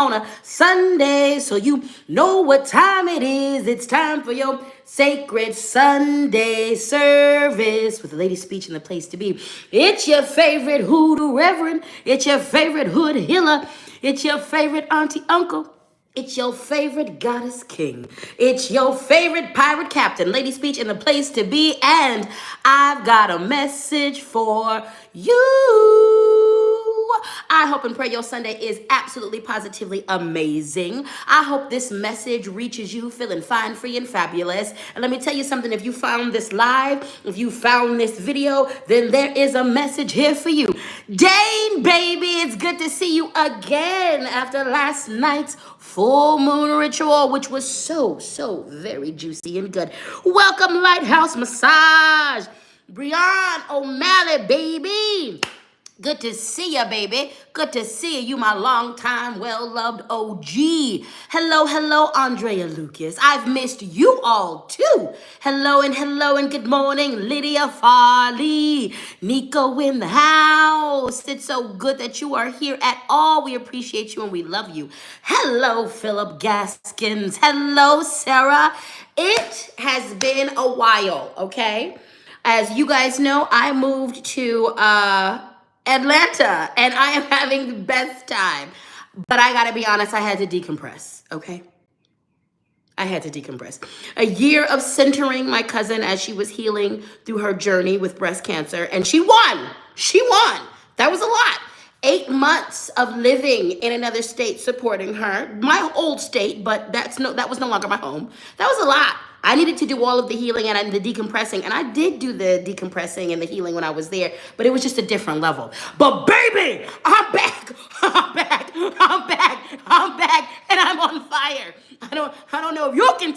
on a Sunday, so you know what time it is. It's time for your sacred Sunday service with the lady speech and the place to be. It's your favorite hoodoo reverend. It's your favorite hood healer. It's your favorite auntie uncle. It's your favorite goddess king. It's your favorite pirate captain, lady speech, and the place to be. And I've got a message for you. I hope and pray your Sunday is absolutely positively amazing. I hope this message reaches you feeling fine, free, and fabulous. And let me tell you something, if you found this live, if you found this video, then there is a message here for you. Dane, baby, it's good to see you again after last night's full moon ritual, which was so very juicy and good. Welcome, Lighthouse Massage. Brian O'Malley, baby. Good to see you, baby. Good to see you, my long-time, well-loved OG. Hello, Andrea Lucas. I've missed you all, too. Hello and good morning, Lydia Farley. Nico in the house. It's so good that you are here at all. We appreciate you and we love you. Hello, Philip Gaskins. Hello, Sarah. It has been a while, okay? As you guys know, I moved to Atlanta, and I am having the best time. But I gotta be honest, I had to decompress, okay? I had to decompress. A year of centering my cousin as she was healing through her journey with breast cancer, and she won. She won. That was a lot. 8 months of living in another state supporting her. My old state, but that was no longer my home. That was a lot. I needed to do all of the healing and the decompressing, and I did do the decompressing and the healing when I was there, but it was just a different level. But baby, I'm back, and I'm on fire. I don't know if you can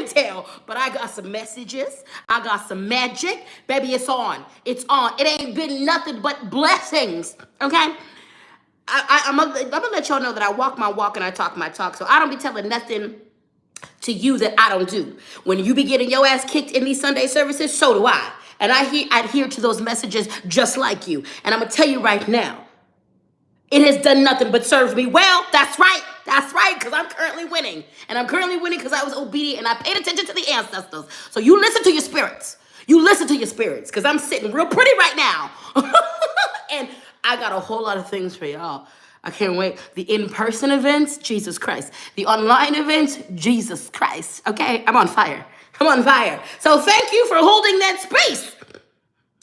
tell, but I got some messages. I got some magic. Baby, it's on. It's on. It ain't been nothing but blessings, okay? I'm gonna let y'all know that I walk my walk and I talk my talk, so I don't be telling nothing to you that I don't do. When you be getting your ass kicked in these Sunday services, so do I. And I adhere to those messages just like you. And I'm gonna tell you right now, it has done nothing but serve me well. That's right, because I'm currently winning. And I'm currently winning because I was obedient and I paid attention to the ancestors. So you listen to your spirits. Because I'm sitting real pretty right now. And I got a whole lot of things for y'all. I can't wait. The in-person events, Jesus Christ. The online events, Jesus Christ. Okay, I'm on fire. So thank you for holding that space.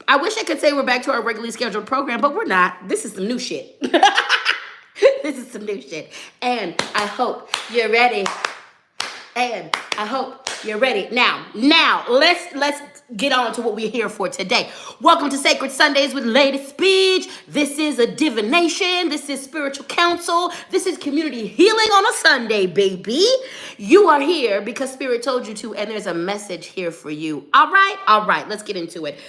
I wish I could say we're back to our regularly scheduled program, but we're not. This is some new shit. And I hope you're ready. Now, let's get on to what we're here for today. Welcome to Sacred Sundays with Lady Speech. This is a divination. This is spiritual counsel. This is community healing on a Sunday, baby. You are here because Spirit told you to, and there's a message here for you. All right, let's get into it.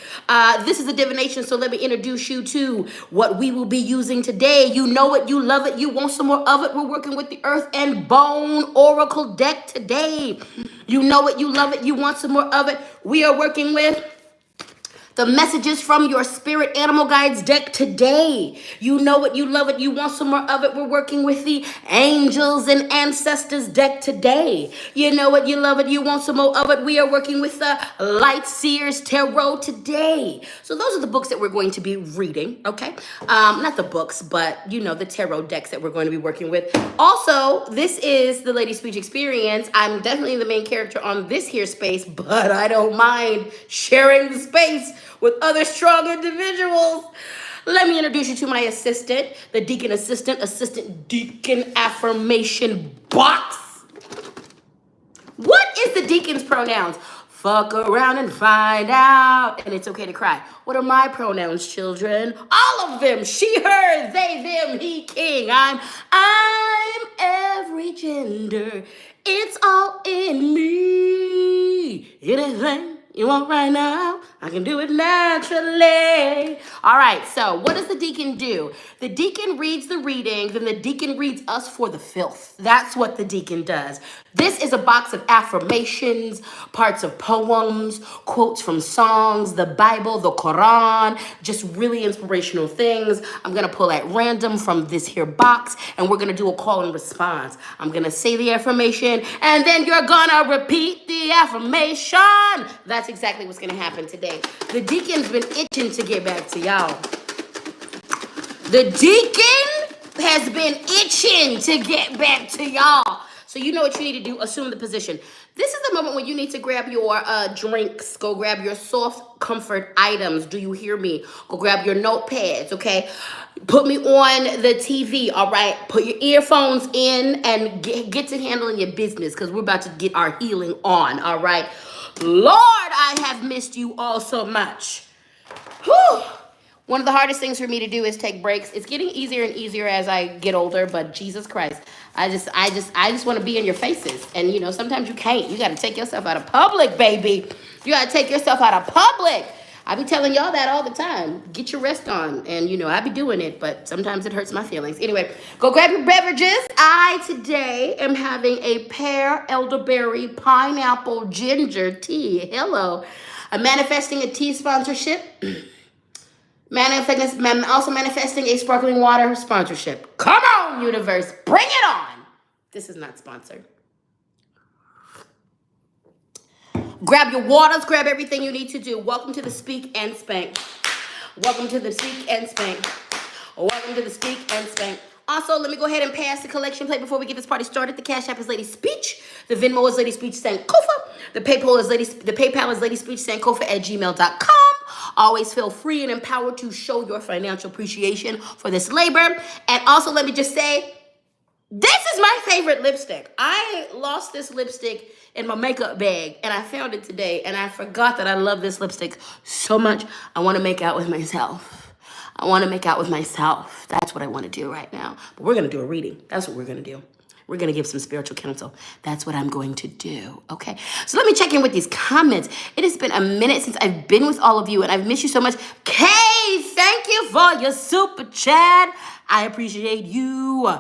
This is a divination, so let me introduce you to what we will be using today. You know it, you love it, you want some more of it. We're working with the Earth and Bone Oracle deck today. You know it, you love it, you want some more of it. We are working with the messages from your spirit animal guides deck today. You know it, you love it, you want some more of it. We're working with the angels and ancestors deck today. You know it, you love it, you want some more of it. We are working with the Light Seers Tarot today. So those are the books that we're going to be reading, okay? Not the books, but you know, the tarot decks that we're going to be working with. Also, this is the Lady Speech Experience. I'm definitely the main character on this here space, but I don't mind sharing the space with other strong individuals. Let me introduce you to my assistant, the deacon assistant deacon affirmation box. What is the deacon's pronouns? Fuck around and find out. And it's okay to cry. What are my pronouns, children? All of them. She, her, they, them, he, king. I'm every gender. It's all in me. Anything you want right now, I can do it naturally. All right, so what does the deacon do? The deacon reads the readings and the deacon reads us for the filth. That's what the deacon does. This is a box of affirmations, parts of poems, quotes from songs, the Bible, the Quran, just really inspirational things. I'm going to pull at random from this here box and we're going to do a call and response. I'm going to say the affirmation and then you're going to repeat the affirmation. That's exactly what's going to happen today. The deacon's been itching to get back to y'all. The deacon has been itching to get back to y'all. So you know what you need to do. Assume the position. This is the moment when you need to grab your drinks. Go grab your soft comfort items. Do you hear me? Go grab your notepads, okay? Put me on the TV, all right? Put your earphones in and get to handling your business because we're about to get our healing on, all right? Lord, I have missed you all so much. Whew. One of the hardest things for me to do is take breaks. It's getting easier and easier as I get older, but Jesus Christ, I just want to be in your faces. And you know, sometimes you can't. You got to take yourself out of public, baby. You got to take yourself out of public. I be telling y'all that all the time. Get your rest on. And you know, I be doing it, but sometimes it hurts my feelings. Anyway, go grab your beverages. I today am having a pear, elderberry, pineapple, ginger tea. Hello. I'm manifesting a tea sponsorship. I'm also manifesting a sparkling water sponsorship. Come on, universe. Bring it on. This is not sponsored. Grab your waters. Grab everything you need to do. Welcome to the Speak and Spank. Welcome to the Speak and Spank. Welcome to the Speak and Spank. Also, let me go ahead and pass the collection plate before we get this party started. The Cash App is Lady Speech. The Venmo is Lady Speech Sankofa. The PayPal is Lady Speech Sankofa at gmail.com. Always feel free and empowered to show your financial appreciation for this labor. And also, let me just say, this is my favorite lipstick. I lost this lipstick in my makeup bag, and I found it today, and I forgot that I love this lipstick so much. I want to make out with myself. I want to make out with myself. That's what I want to do right now. But we're going to do a reading. That's what we're going to do. We're going to give some spiritual counsel. That's what I'm going to do, okay? So let me check in with these comments. It has been a minute since I've been with all of you, and I've missed you so much. Kay, thank you for your super chat. I appreciate you.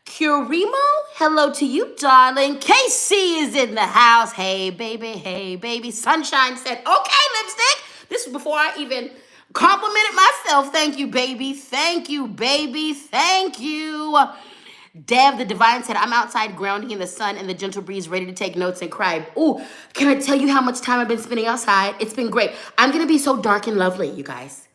Curimo, hello to you, darling. KC is in the house. Hey, baby. Hey, baby. Sunshine said, okay, lipstick. This was before I even complimented myself. Thank you, baby. Thank you, baby. Thank you. Dev the Divine said, I'm outside grounding in the sun and the gentle breeze, ready to take notes and cry. Ooh, can I tell you how much time I've been spending outside? It's been great. I'm going to be so dark and lovely, you guys.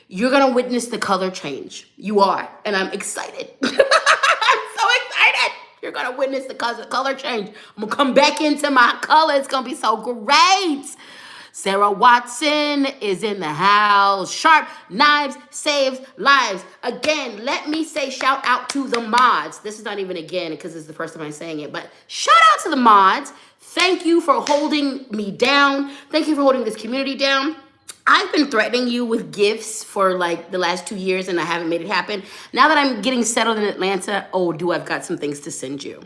You're going to witness the color change. You are. And I'm excited. I'm so excited. You're going to witness the color change. I'm going to come back into my color. It's going to be so great. Sarah Watson is in the house. Sharp Knives saves lives. Again, let me say shout out to the mods. This is not even again because it's the first time I'm saying it, but shout out to the mods. Thank you for holding me down. Thank you for holding this community down. I've been threatening you with gifts for like the last 2 years and I haven't made it happen. Now that I'm getting settled in Atlanta, I've got some things to send you.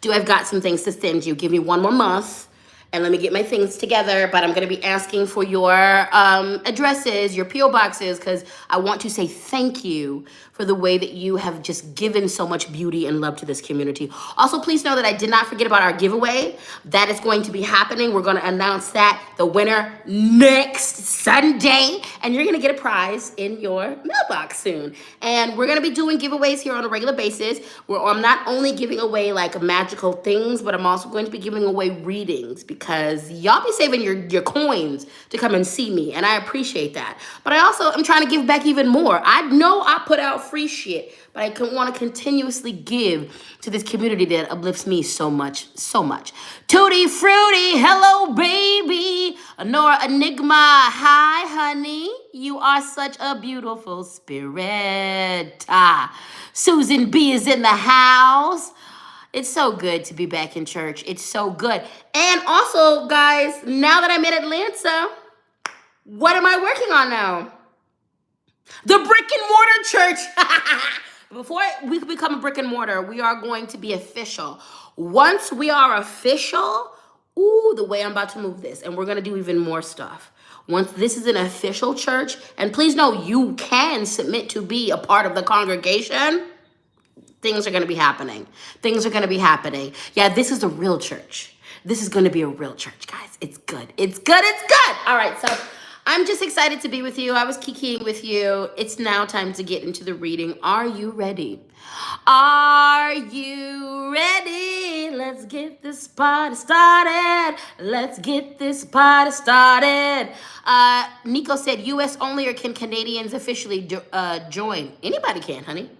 Give me 1 more month. And let me get my things together, but I'm going to be asking for your addresses, your P.O. boxes, because I want to say thank you for the way that you have just given so much beauty and love to this community. Also, please know that I did not forget about our giveaway. That is going to be happening. We're going to announce that, the winner, next Sunday, and you're going to get a prize in your mailbox soon. And we're going to be doing giveaways here on a regular basis, where I'm not only giving away like magical things, but I'm also going to be giving away readings, because y'all be saving your coins to come and see me, and I appreciate that. But I also am trying to give back even more. I know I put out free shit, but I want to continuously give to this community that uplifts me so much, so much. Tutti Fruity, hello, baby. Honora Enigma, hi, honey. You are such a beautiful spirit. Susan B is in the house. It's so good to be back in church. It's so good. And also, guys, now that I'm in Atlanta, what am I working on now? The brick and mortar church. Before we become a brick and mortar, we are going to be official. Once we are official, the way I'm about to move this, and we're going to do even more stuff. Once this is an official church, and please know you can submit to be a part of the congregation, things are going to be happening. Things are going to be happening. Yeah, this is a real church. This is going to be a real church, guys. It's good. It's good. It's good. All right, so I'm just excited to be with you. I was kikiing with you. It's now time to get into the reading. Are you ready? Are you ready? Let's get this party started. Let's get this party started. Nico said, U.S. only, or can Canadians officially join? Anybody can, honey.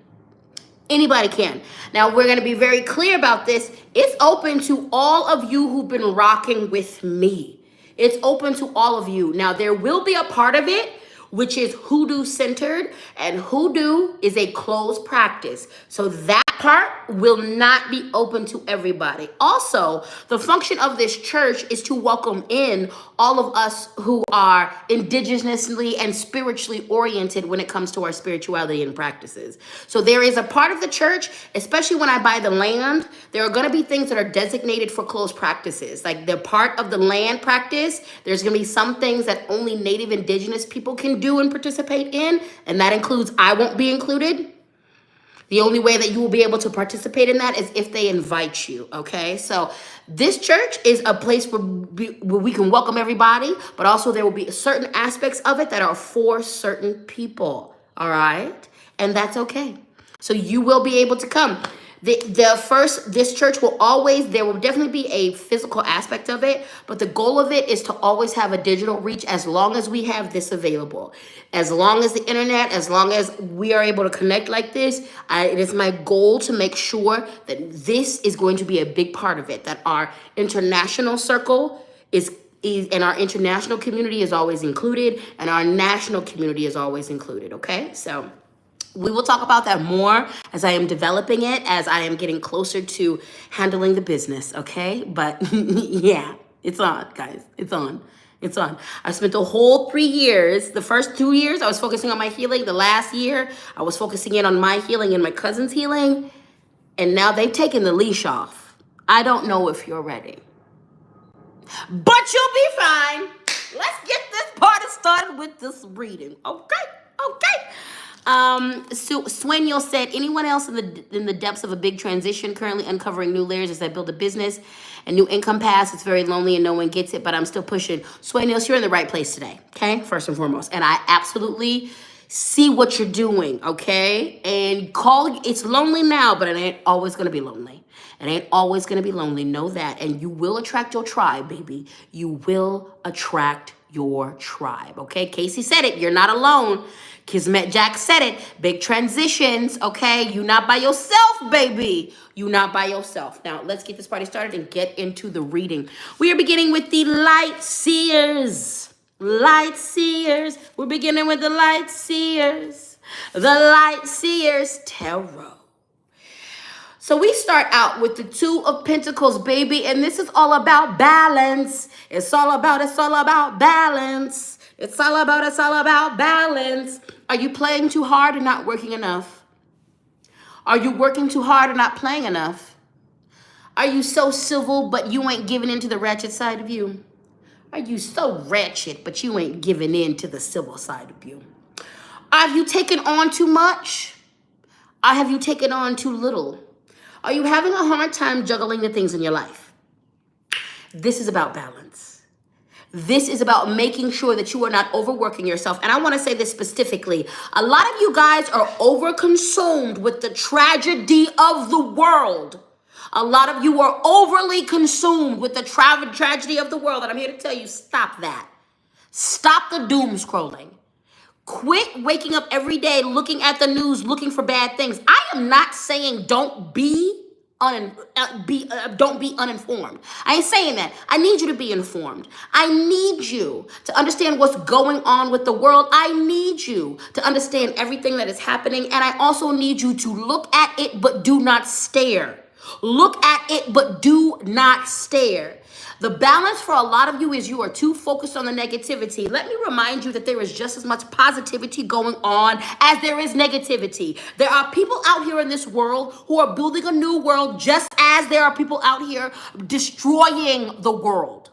Anybody can. Now, we're going to be very clear about this. It's open to all of you who've been rocking with me. It's open to all of you. Now, there will be a part of it which is hoodoo centered, and hoodoo is a closed practice. So that part will not be open to everybody. Also, the function of this church is to welcome in all of us who are indigenously and spiritually oriented when it comes to our spirituality and practices. So there is a part of the church, especially when I buy the land, there are going to be things that are designated for closed practices. Like they're part of the land practice. There's going to be some things that only Native Indigenous people can do and participate in, and that includes I won't be included. The only way that you will be able to participate in that is if they invite you, okay? So this church is a place where we can welcome everybody, but also there will be certain aspects of it that are for certain people, all right? And that's okay. So you will be able to come. This church will always, there will definitely be a physical aspect of it, but the goal of it is to always have a digital reach as long as we have this available. As long as the internet, as long as we are able to connect like this, it is my goal to make sure that this is going to be a big part of it, that our international circle is and our international community is always included, and our national community is always included, okay? So we will talk about that more as I am developing it, as I am getting closer to handling the business, okay? But yeah, it's on, guys. It's on. It's on. I spent the whole 3 years, the first 2 years, I was focusing on my healing. The last year, I was focusing in on my healing and my cousin's healing. And now they've taken the leash off. I don't know if you're ready. But you'll be fine. Let's get this party started with this reading, okay? Okay. So Sueño said, anyone else in the depths of a big transition, currently uncovering new layers as I build a business and new income paths? It's very lonely and no one gets it, but I'm still pushing. Sueño, you're in the right place today, okay? First and foremost. And I absolutely see what you're doing, okay? And it's lonely now, but it ain't always going to be lonely. It ain't always going to be lonely. Know that. And you will attract your tribe, baby. You will attract your tribe, okay? Casey said it. You're not alone. Kismet Jack said it. Big transitions, okay? You not by yourself, baby. You not by yourself. Now, let's get this party started and get into the reading. We are beginning with the Light Seers. Light Seers. We're beginning with the Light Seers. The Light Seers Tarot. So we start out with the Two of Pentacles, baby, and this is all about balance. It's all about balance. It's all about balance. Are you playing too hard and not working enough? Are you working too hard and not playing enough? Are you so civil but you ain't giving in to the ratchet side of you? Are you so ratchet but you ain't giving in to the civil side of you? Have you taken on too much? Or have you taken on too little? Are you having a hard time juggling the things in your life? This is about balance. This is about making sure that you are not overworking yourself. And I want to say this specifically. A lot of you guys are overconsumed with the tragedy of the world. A lot of you are overly consumed with the tragedy of the world. And I'm here to tell you, stop that. Stop the doom scrolling. Quit waking up every day looking at the news, looking for bad things. I am not saying don't be uninformed. I ain't saying that. I need you to be informed. I need you to understand what's going on with the world. I need you to understand everything that is happening. And I also need you to look at it, but do not stare. Look at it, but do not stare. The balance for a lot of you is you are too focused on the negativity. Let me remind you that there is just as much positivity going on as there is negativity. There are people out here in this world who are building a new world, just as there are people out here destroying the world.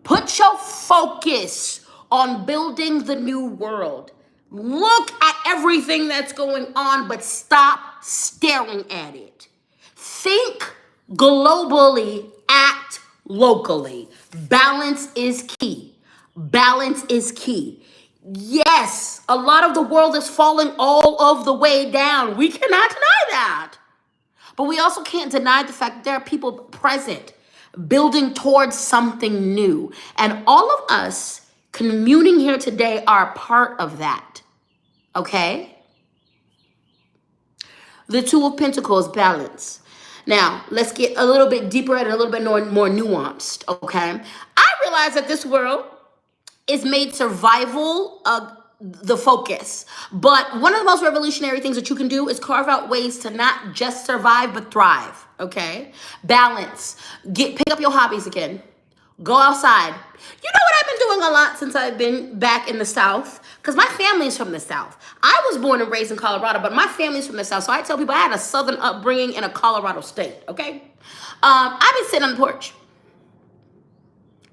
Put your focus on building the new world. Look at everything that's going on, but stop staring at it. Think globally, act locally. Balance is key. Balance is key. Yes, a lot of the world is falling all of the way down. We cannot deny that. But we also can't deny the fact that there are people present building towards something new. And all of us communing here today are a part of that. Okay? The Two of Pentacles, balance. Now, let's get a little bit deeper and a little bit more nuanced. Okay? I realize that this world is made survival the focus. But one of the most revolutionary things that you can do is carve out ways to not just survive, but thrive. Okay? Balance. Pick up your hobbies again. Go outside. You know what I've been doing a lot since I've been back in the South? Because my family is from the South. I was born and raised in Colorado, but my family's from the South. So I tell people I had a Southern upbringing in a Colorado state. Okay? I've been sitting on the porch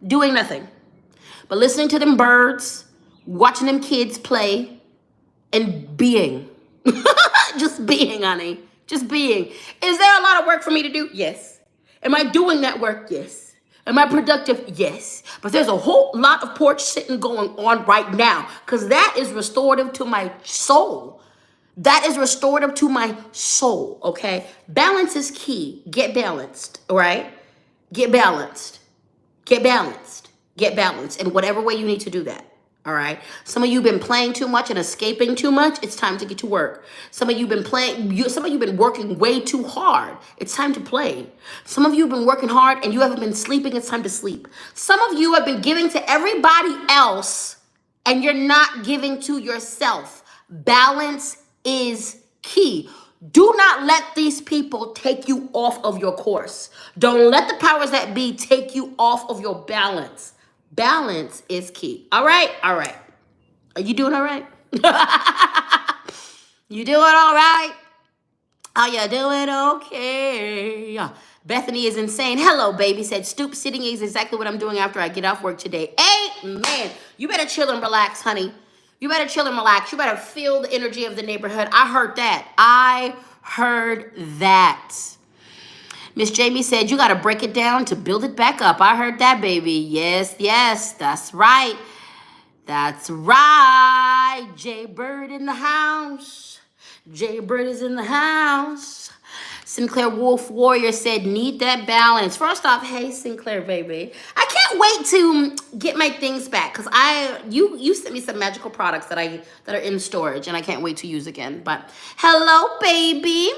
doing nothing but listening to them birds, watching them kids play, and being. Just being, honey. Just being. Is there a lot of work for me to do? Yes. Am I doing that work? Yes. Am I productive? Yes. But there's a whole lot of porch sitting going on right now because that is restorative to my soul. That is restorative to my soul, okay? Balance is key. Get balanced, all right? Get balanced. Get balanced. Get balanced in whatever way you need to do that. All right. Some of you been playing too much and escaping too much. It's time to get to work. Some of you been some of you been working way too hard. It's time to play. Some of you have been working hard and you haven't been sleeping. It's time to sleep. Some of you have been giving to everybody else and you're not giving to yourself. Balance is key. Do not let these people take you off of your course. Don't let the powers that be take you off of your balance. Balance is key. All right? All right. Are you doing all right? You doing all right? Are you doing okay? Bethany is insane. Hello, baby. Said stoop sitting is exactly what I'm doing after I get off work today. Amen. You better chill and relax, honey. You better chill and relax. You better feel the energy of the neighborhood. I heard that. I heard that. Miss Jamie said, you got to break it down to build it back up. I heard that, baby. Yes, yes, that's right. That's right. Jay Bird in the house. Jay Bird is in the house. Sinclair Wolf Warrior said, need that balance. First off, hey, Sinclair, baby. I can't wait to get my things back because you sent me some magical products that are in storage and I can't wait to use again. But hello, baby.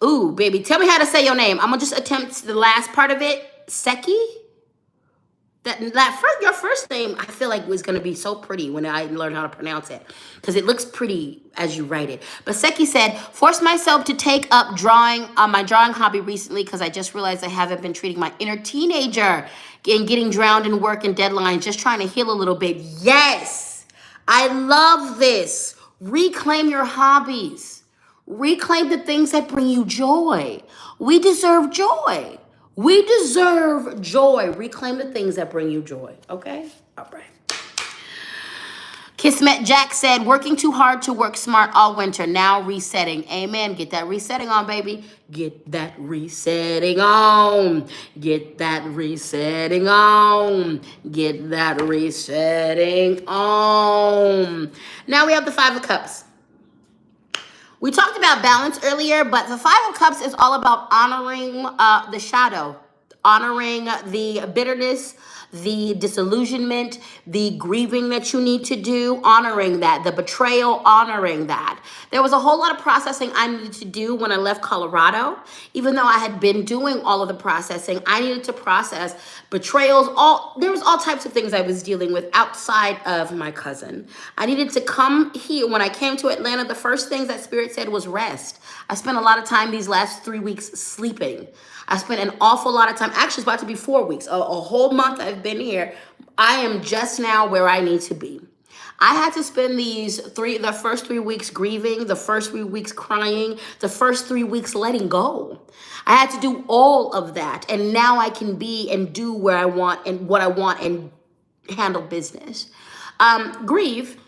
Ooh, baby, tell me how to say your name. I'm going to just attempt the last part of it. Seki? Your first name, I feel like was going to be so pretty when I learned how to pronounce it. Because it looks pretty as you write it. But Seki said, forced myself to take up my drawing hobby recently because I just realized I haven't been treating my inner teenager and getting drowned in work and deadlines, just trying to heal a little bit. Yes, I love this. Reclaim your hobbies. Reclaim the things that bring you joy. We deserve joy. We deserve joy. Reclaim the things that bring you joy. Okay? All right. Kismet Jack said, working too hard to work smart all winter. Now resetting. Amen. Get that resetting on, baby. Get that resetting on. Get that resetting on. Get that resetting on. Now we have the Five of Cups. We talked about balance earlier, but the Five of Cups is all about honoring the shadow, honoring the bitterness, the disillusionment, the grieving that you need to do, honoring that, the betrayal, honoring that. There was a whole lot of processing I needed to do when I left Colorado. Even though I had been doing all of the processing, I needed to process betrayals. There was all types of things I was dealing with outside of my cousin. I needed to come here. When I came to Atlanta, the first things that Spirit said was rest. I spent a lot of time these last 3 weeks sleeping. I spent an awful lot of time. Actually, it's about to be 4 weeks. A whole month I've been here. I am just now where I need to be. I had to spend the first 3 weeks grieving, the first 3 weeks crying, the first 3 weeks letting go. I had to do all of that. And now I can be and do where I want and what I want and handle business. Grieve.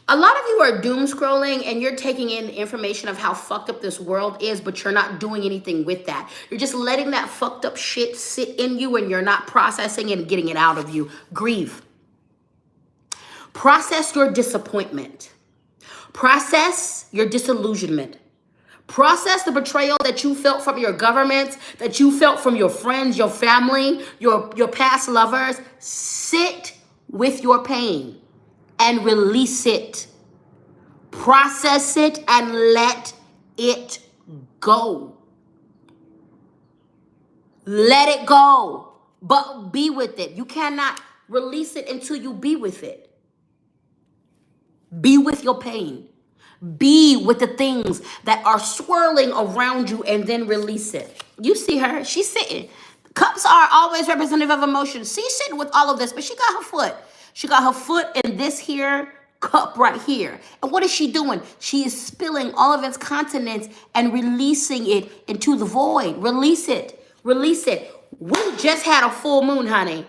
A lot of you are doom scrolling and you're taking in information of how fucked up this world is, but you're not doing anything with that. You're just letting that fucked up shit sit in you and you're not processing and getting it out of you. Grieve. Process your disappointment. Process your disillusionment. Process the betrayal that you felt from your government, that you felt from your friends, your family, your past lovers. Sit with your pain and release it. Process it and let it go. Let it go, but be with it. You cannot release it until you be with it. Be with your pain. Be with the things that are swirling around you and then release it. You see her, she's sitting. Cups are always representative of emotion. She's sitting with all of this, but she got her foot. She got her foot in this here cup right here. And what is she doing? She is spilling all of its contents and releasing it into the void. Release it. Release it. We just had a full moon, honey.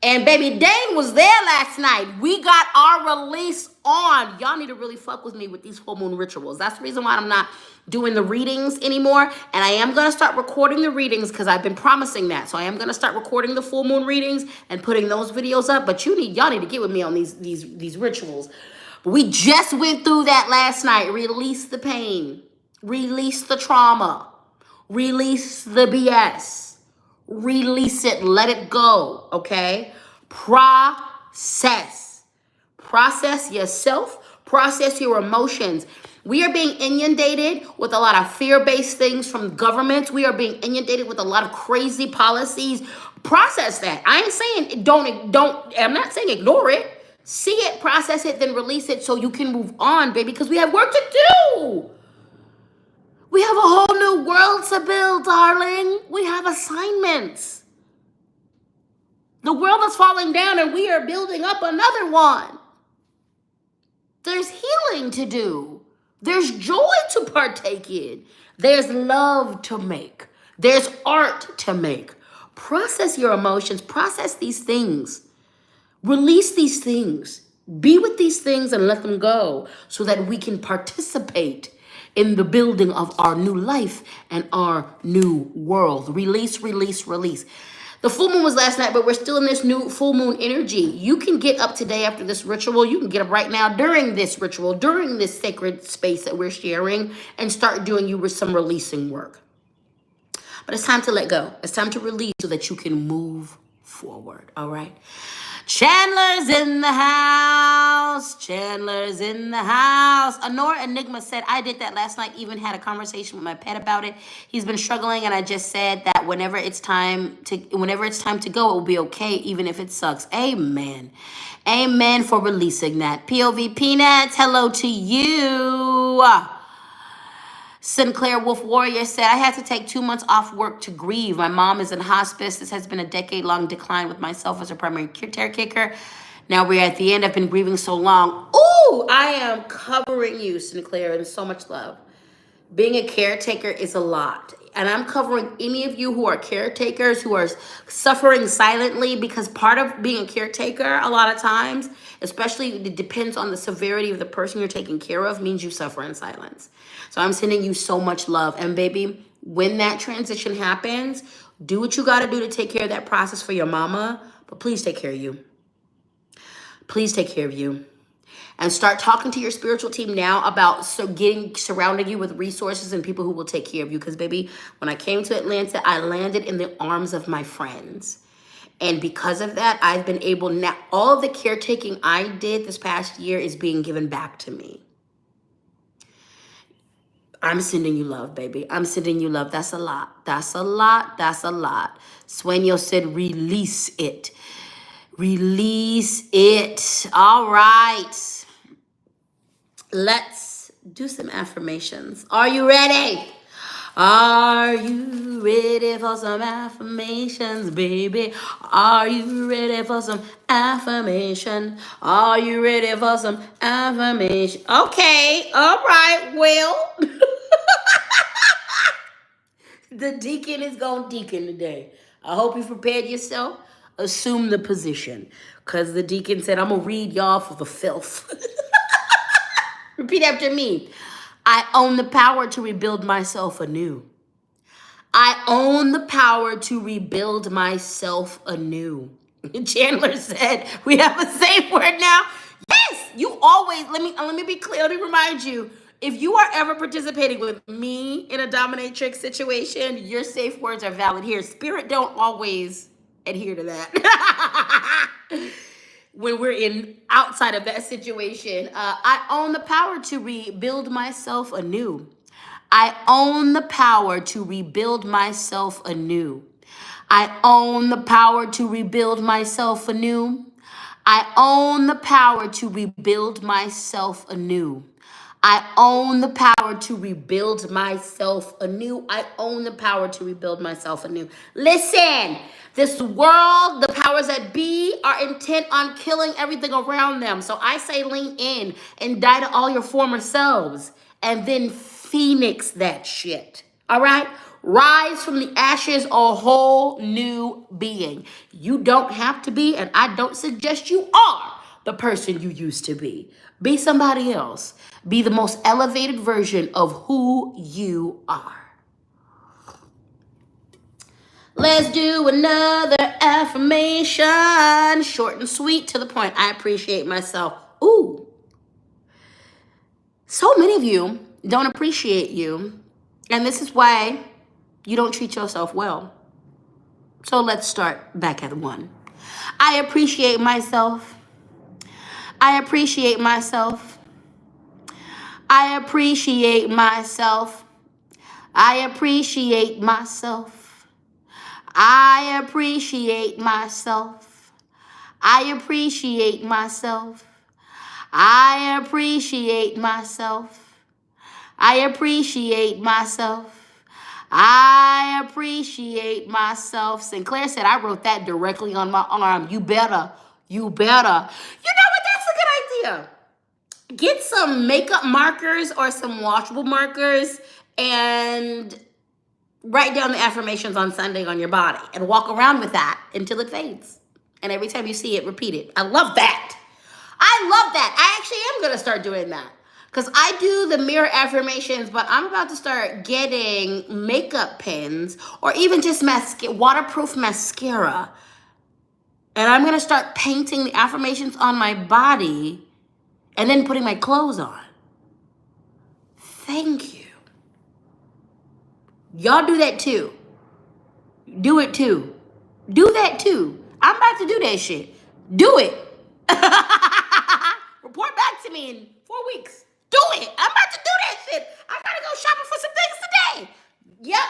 And baby Dane was there last night. We got our release on. Y'all need to really fuck with me with these full moon rituals. That's the reason why I'm not doing the readings anymore. And I am going to start recording the readings because I've been promising that. So I am going to start recording the full moon readings and putting those videos up. But y'all need to get with me on these rituals. But we just went through that last night. Release the pain. Release the trauma. Release the BS. Release it. Let it go. Okay? Process. Process yourself. Process your emotions. We are being inundated with a lot of fear-based things from governments. We are being inundated with a lot of crazy policies. Process that. I ain't saying I'm not saying ignore it. See it, process it, then release it so you can move on, baby, because we have work to do. We have a whole new world to build, darling. We have assignments. The world is falling down and we are building up another one. There's healing to do. There's joy to partake in. There's love to make. There's art to make. Process your emotions. Process these things. Release these things. Be with these things and let them go so that we can participate in the building of our new life and our new world. Release, release, release. The full moon was last night, but we're still in this new full moon energy. You can get up today after this ritual. You can get up right now during this ritual, during this sacred space that we're sharing, and start doing you with some releasing work. But it's time to let go. It's time to release so that you can move forward, all right? Chandler's in the house. Chandler's in the house. Honora Enigma said, I did that last night, even had a conversation with my pet about it. He's been struggling, and I just said that whenever it's time to go, it will be okay, even if it sucks. Amen. Amen for releasing that. POV Peanuts, hello to you. Sinclair Wolf Warrior said, I had to take 2 months off work to grieve. My mom is in hospice. This has been a decade-long decline with myself as a primary caretaker. Now we're at the end. I've been grieving so long. Ooh, I am covering you, Sinclair, in so much love. Being a caretaker is a lot. And I'm covering any of you who are caretakers, who are suffering silently, because part of being a caretaker, a lot of times, especially it depends on the severity of the person you're taking care of, means you suffer in silence. So I'm sending you so much love. And baby, when that transition happens, do what you got to do to take care of that process for your mama. But please take care of you. Please take care of you. And start talking to your spiritual team now about surrounding you with resources and people who will take care of you. Because, baby, when I came to Atlanta, I landed in the arms of my friends. And because of that, I've been able now, all of the caretaking I did this past year is being given back to me. I'm sending you love, baby. I'm sending you love. That's a lot. That's a lot. That's a lot. Sueño said, release it. Release it. All right. Let's do some affirmations. Are you ready? Are you ready for some affirmations, baby? Are you ready for some affirmation? Are you ready for some affirmation? Okay, all right, well, the deacon is going to deacon today. I hope you prepared yourself. Assume the position. Because the deacon said, I'm going to read y'all for the filth. Repeat after me. I own the power to rebuild myself anew. I own the power to rebuild myself anew. Chandler said, we have a safe word now. Yes, you always, let me be clear, let me remind you, if you are ever participating with me in a dominatrix situation, your safe words are valid here. Spirit don't always adhere to that. When we're in outside of that situation, I own the power to rebuild myself anew. I own the power to rebuild myself anew. I own the power to rebuild myself anew. I own the power to rebuild myself anew. I own the power to rebuild myself anew. I own the power to rebuild myself anew. Listen, this world, the powers that be, are intent on killing everything around them. So I say lean in and die to all your former selves and then phoenix that shit. All right? Rise from the ashes a whole new being. You don't have to be, and I don't suggest you are the person you used to be. Be somebody else. Be the most elevated version of who you are. Let's do another affirmation. Short and sweet, to the point. I appreciate myself. Ooh. So many of you don't appreciate you, and this is why you don't treat yourself well. So let's start back at one. I appreciate myself. I appreciate myself. I appreciate myself. I appreciate myself. I appreciate myself. I appreciate myself. I appreciate myself. I appreciate myself. I appreciate myself. Sinclair said, I wrote that directly on my arm. You better. You better. You know what? That's a good idea. Get some makeup markers or some washable markers and write down the affirmations on Sunday on your body and walk around with that until it fades. And every time you see it, repeat it. I love that. I love that. I actually am going to start doing that. Because I do the mirror affirmations, but I'm about to start getting makeup pens or even just waterproof mascara. And I'm going to start painting the affirmations on my body and then putting my clothes on. Thank you. Y'all do that too. Do it too. Do that too. I'm about to do that shit. Do it. Report back to me in 4 weeks. Do it. I'm about to do that shit. I gotta go shopping for some things today. Yep.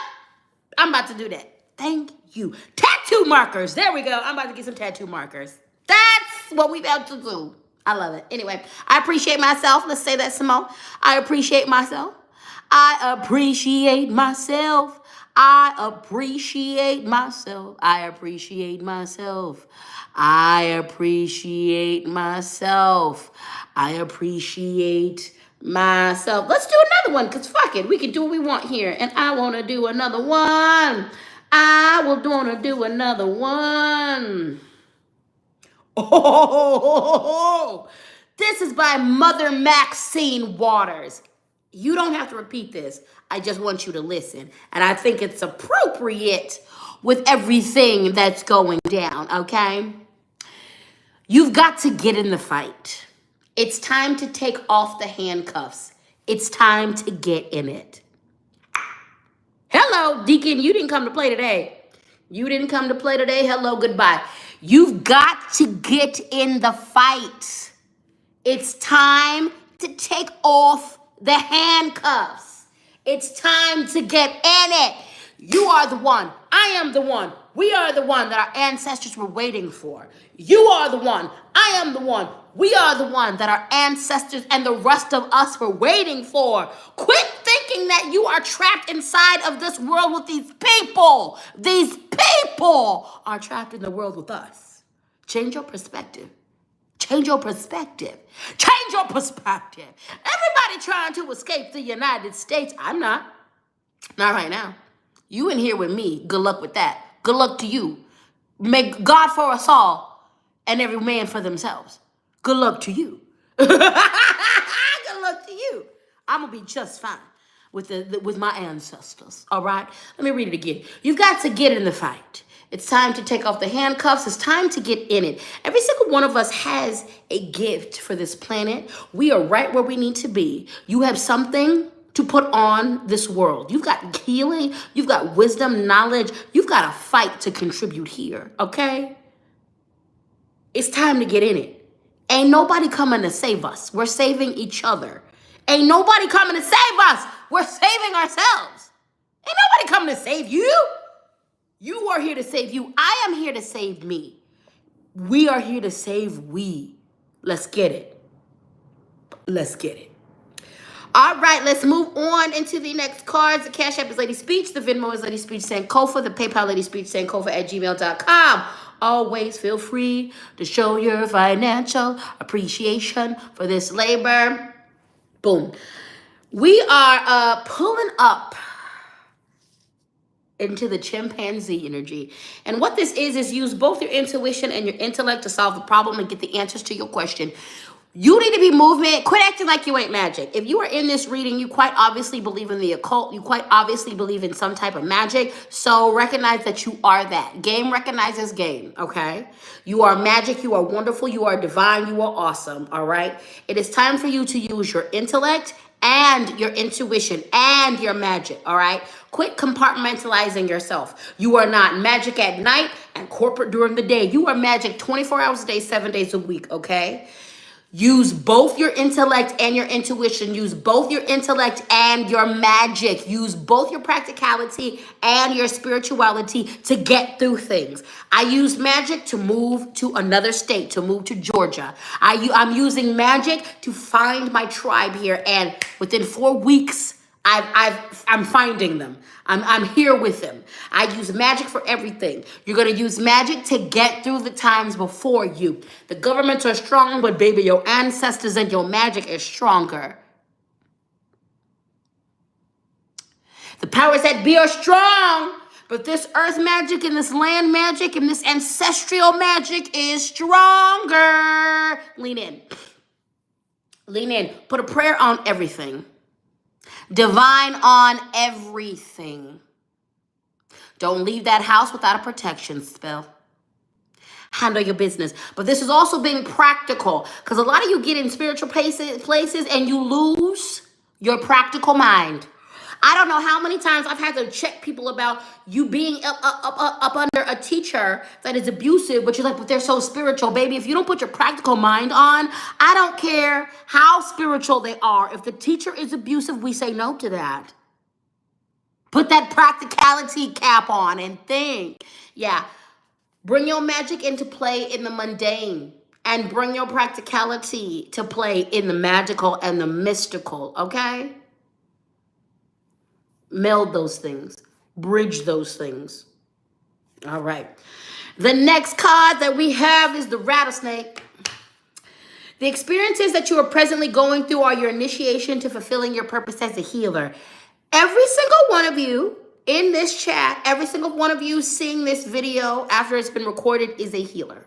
I'm about to do that. Thank you. Tattoo markers. There we go. I'm about to get some tattoo markers. That's what we about to do. I love it. Anyway, I appreciate myself. Let's say that some more. I appreciate myself. I appreciate myself. I appreciate myself. I appreciate myself. I appreciate myself. I appreciate myself. Let's do another one, because fuck it. We can do what we want here. And I want to do another one. I will want to do another one. Oh, this is by Mother Maxine Waters. You don't have to repeat this. I just want you to listen. And I think it's appropriate with everything that's going down, okay? You've got to get in the fight. It's time to take off the handcuffs. It's time to get in it. Hello, Deacon, you didn't come to play today. You didn't come to play today. Hello, goodbye. You've got to get in the fight. It's time to take off the handcuffs. It's time to get in it. You are the one. I am the one. We are the one that our ancestors were waiting for. You are the one. I am the one. We are the one that our ancestors and the rest of us were waiting for. Quit thinking thinking that you are trapped inside of this world with these people. These people are trapped in the world with us. Change your perspective. Change your perspective. Change your perspective. Everybody trying to escape the United States. I'm not. Not right now. You in here with me. Good luck with that. Good luck to you. Make God for us all and every man for themselves. Good luck to you. Good luck to you. I'm going to be just fine with my ancestors. All right? Let me read it again. You've got to get in the fight. It's time to take off the handcuffs. It's time to get in it. Every single one of us has a gift for this planet. We are right where we need to be. You have something to put on this world. You've got healing. You've got wisdom, knowledge. You've got a fight to contribute here, okay? It's time to get in it. Ain't nobody coming to save us. We're saving each other. Ain't nobody coming to save us. We're saving ourselves. Ain't nobody coming to save you. You are here to save you. I am here to save me. We are here to save we. Let's get it. Let's get it. All right, let's move on into the next cards. The Cash App is Lady Speech. The Venmo is Lady Speech Sankofa. The PayPal Lady Speech Sankofa at gmail.com. Always feel free to show your financial appreciation for this labor. Boom. We are pulling up into the chimpanzee energy. And what this is use both your intuition and your intellect to solve the problem and get the answers to your question. You need to be movement. Quit acting like you ain't magic. If you are in this reading, you quite obviously believe in the occult. You quite obviously believe in some type of magic. So recognize that you are that. Game recognizes game, okay? You are magic. You are wonderful. You are divine. You are awesome, all right? It is time for you to use your intellect and your intuition and your magic, all right? Quit compartmentalizing yourself. You are not magic at night and corporate during the day. You are magic 24 hours a day, 7 days a week, okay? Use both your intellect and your intuition. Use both your intellect and your magic. Use both your practicality and your spirituality to get through things. I use magic to move to another state, to move to Georgia. I'm using magic to find my tribe here, and within 4 weeks, I'm finding them. I'm here with them. I use magic for everything. You're going to use magic to get through the times before you. The governments are strong, but baby, your ancestors and your magic is stronger. The powers that be are strong, but this earth magic and this land magic and this ancestral magic is stronger. Lean in. Lean in. Put a prayer on everything. Divine on everything. Don't leave that house without a protection spell. Handle your business. But this is also being practical, because a lot of you get in spiritual places and you lose your practical mind. I don't know how many times I've had to check people about you being up under a teacher that is abusive, but you're like, but they're so spiritual. Baby, if you don't put your practical mind on, I don't care how spiritual they are. If the teacher is abusive, we say no to that. Put that practicality cap on and think. Yeah, bring your magic into play in the mundane and bring your practicality to play in the magical and the mystical, okay? Meld those things. Bridge those things. All right. The next card that we have is the Rattlesnake. The experiences that you are presently going through are your initiation to fulfilling your purpose as a healer. Every single one of you in this chat, every single one of you seeing this video after it's been recorded is a healer.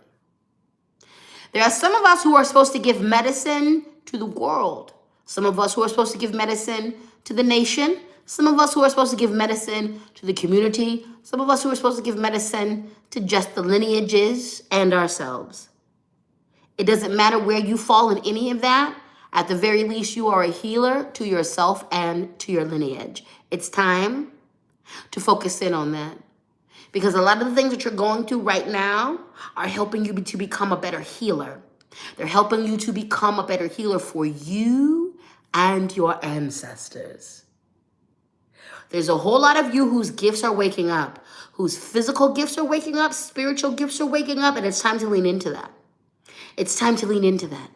There are some of us who are supposed to give medicine to the world. Some of us who are supposed to give medicine to the nation. Some of us who are supposed to give medicine to the community. Some of us who are supposed to give medicine to just the lineages and ourselves. It doesn't matter where you fall in any of that. At the very least, you are a healer to yourself and to your lineage. It's time to focus in on that. Because a lot of the things that you're going through right now are helping you to become a better healer. They're helping you to become a better healer for you and your ancestors. There's a whole lot of you whose gifts are waking up, whose physical gifts are waking up, spiritual gifts are waking up, and it's time to lean into that. It's time to lean into that.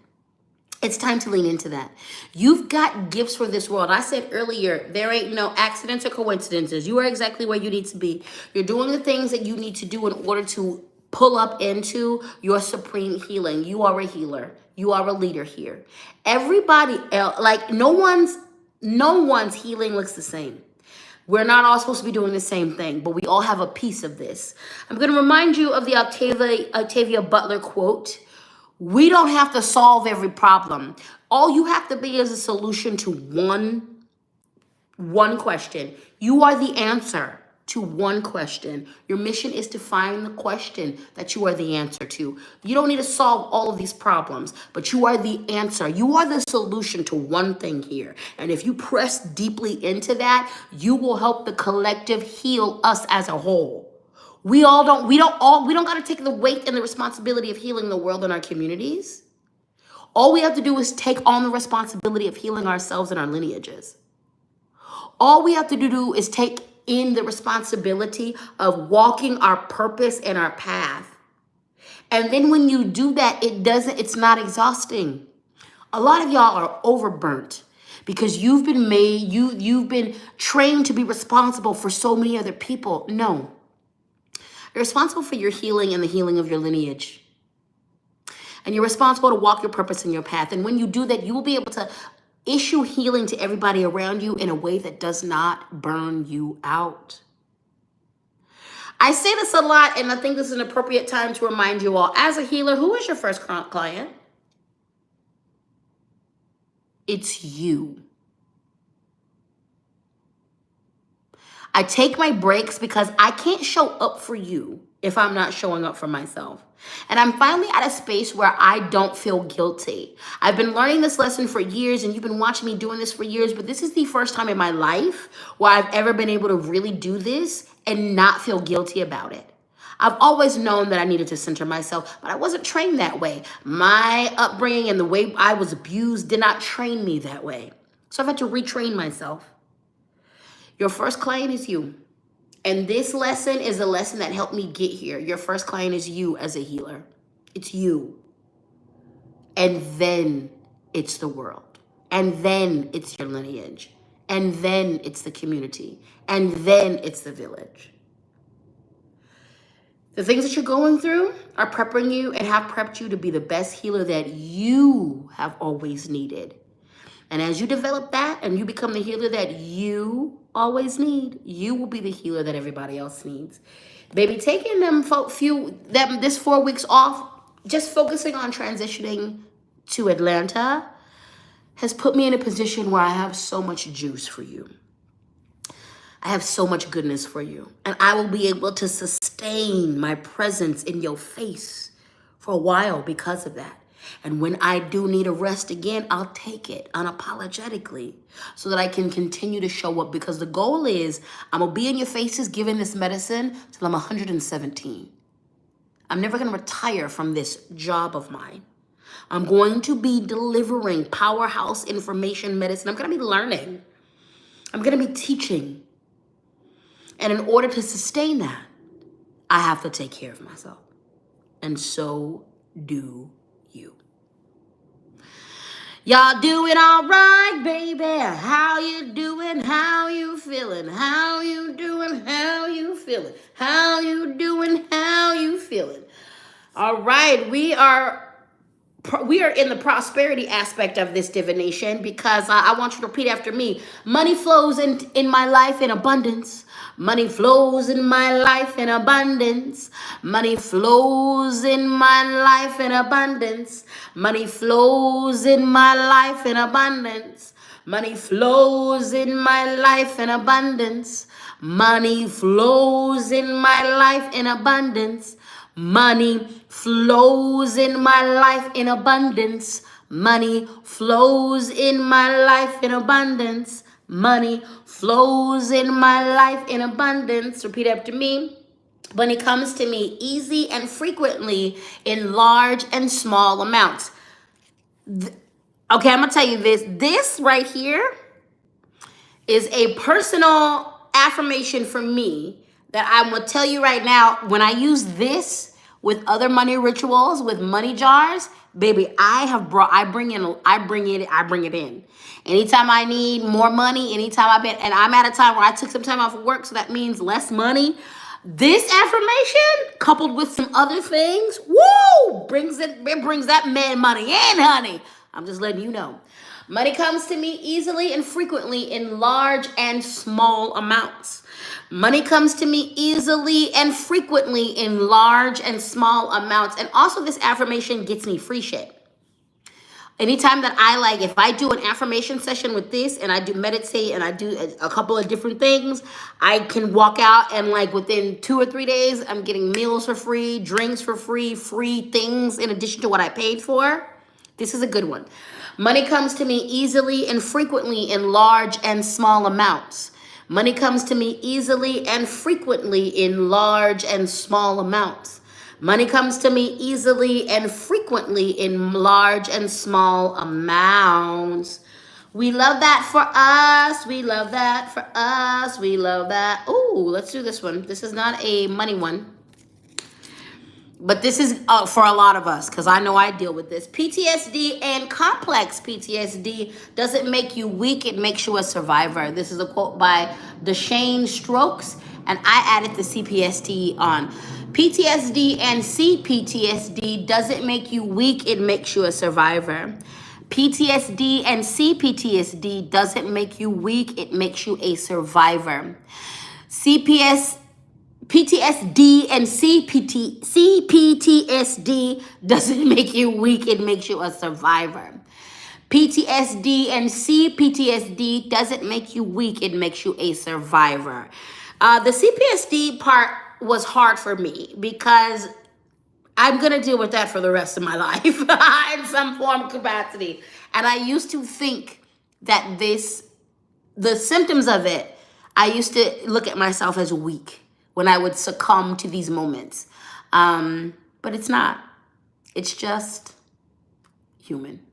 It's time to lean into that. You've got gifts for this world. I said earlier, there ain't no accidents or coincidences. You are exactly where you need to be. You're doing the things that you need to do in order to pull up into your supreme healing. You are a healer. You are a leader here. Everybody else, like no one's healing looks the same. We're not all supposed to be doing the same thing, but we all have a piece of this. I'm going to remind you of the Octavia Butler quote. We don't have to solve every problem. All you have to be is a solution to one question. You are the answer to one question. Your mission is to find the question that you are the answer to. You don't need to solve all of these problems, but you are the answer. You are the solution to one thing here. And if you press deeply into that, you will help the collective heal us as a whole. We don't got to take the weight and the responsibility of healing the world and our communities. All we have to do is take on the responsibility of healing ourselves and our lineages. All we have to do is take in the responsibility of walking our purpose and our path. And then when you do that, it's not exhausting. A lot of y'all are overburnt because you've been trained to be responsible for so many other people. No. You're responsible for your healing and the healing of your lineage. And you're responsible to walk your purpose and your path. And when you do that, you will be able to issue healing to everybody around you in a way that does not burn you out. I say this a lot, and I think this is an appropriate time to remind you all, as a healer, who is your first client? It's you. I take my breaks because I can't show up for you if I'm not showing up for myself. And I'm finally at a space where I don't feel guilty. I've been learning this lesson for years, and you've been watching me doing this for years, but this is the first time in my life where I've ever been able to really do this and not feel guilty about it. I've always known that I needed to center myself, but I wasn't trained that way. My upbringing and the way I was abused did not train me that way. So I've had to retrain myself. Your first client is you. And this lesson is the lesson that helped me get here. Your first client is you as a healer. It's you. And then it's the world. And then it's your lineage. And then it's the community. And then it's the village. The things that you're going through are prepping you and have prepped you to be the best healer that you have always needed. And as you develop that and you become the healer that you always need, you will be the healer that everybody else needs. Baby, taking this 4 weeks off, just focusing on transitioning to Atlanta has put me in a position where I have so much juice for you. I have so much goodness for you. And I will be able to sustain my presence in your face for a while because of that. And when I do need a rest again, I'll take it unapologetically so that I can continue to show up, because the goal is I'm going to be in your faces giving this medicine till I'm 117. I'm never going to retire from this job of mine. I'm going to be delivering powerhouse information medicine. I'm going to be learning. I'm going to be teaching. And in order to sustain that, I have to take care of myself. And so do you. Y'all doing all right, baby? How you doing? How you feeling? How you doing? How you feeling? How you doing? How you feeling? All right, we are in the prosperity aspect of this divination, because I want you to repeat after me. Money flows in my life in abundance. Money flows in my life in abundance. Money flows in my life in abundance. Money flows in my life in abundance. Money flows in my life in abundance. Money flows in my life in abundance. Money flows in my life in abundance. Money flows in my life in abundance. Money flows in my life in abundance. Repeat after me. Money comes to me easy and frequently in large and small amounts. Okay, I'm going to tell you this. This right here is a personal affirmation for me that I'm going to tell you right now. When I use this, with other money rituals, with money jars, baby, I bring it in. Anytime I need more money, and I'm at a time where I took some time off of work, so that means less money. This affirmation, coupled with some other things, it brings that man money in, honey. I'm just letting you know. Money comes to me easily and frequently in large and small amounts. Money comes to me easily and frequently in large and small amounts. And also, this affirmation gets me free shit. Anytime that if I do an affirmation session with this and I do meditate and I do a couple of different things, I can walk out and within 2 or 3 days, I'm getting meals for free, drinks for free, free things in addition to what I paid for. This is a good one. Money comes to me easily and frequently in large and small amounts. Money comes to me easily and frequently in large and small amounts. Money comes to me easily and frequently in large and small amounts. We love that for us. We love that for us. We love that. Ooh, let's do this one. This is not a money one, but this is for a lot of us because I know I deal with this. PTSD and complex PTSD doesn't make you weak. It makes you a survivor. This is a quote by Deshane Strokes, and I added the CPST on. PTSD and CPTSD doesn't make you weak. It makes you a survivor. PTSD and CPTSD doesn't make you weak. It makes you a survivor. PTSD and CPTSD doesn't make you weak. It makes you a survivor. PTSD and CPTSD doesn't make you weak. It makes you a survivor. The CPSD part was hard for me because I'm going to deal with that for the rest of my life in some form of capacity. And I used to think that the symptoms of it, I used to look at myself as weak when I would succumb to these moments. But it's not. It's just human.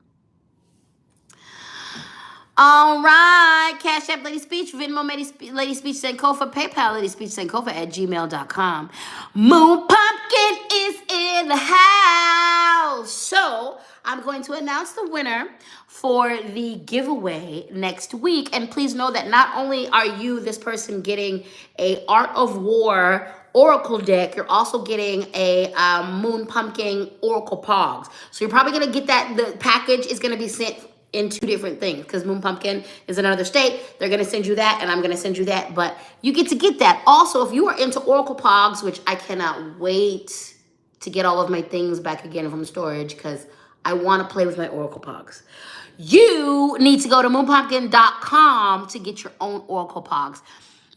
All right. Cash App Lady Speech, Venmo Lady Speech Sankofa, PayPal Lady Speech Sankofa at gmail.com. Moon Pumpkin is in the house. So I'm going to announce the winner for the giveaway next week. And please know that not only are you, this person, getting a Art of War Oracle deck, you're also getting a Moon Pumpkin Oracle Pogs. So you're probably going to get that. The package is going to be sent in 2 different things because Moon Pumpkin is in another state. They're going to send you that and I'm going to send you that. But you get to get that. Also, if you are into Oracle Pogs, which I cannot wait to get all of my things back again from storage because I want to play with my Oracle Pogs. You need to go to moonpumpkin.com to get your own Oracle Pogs.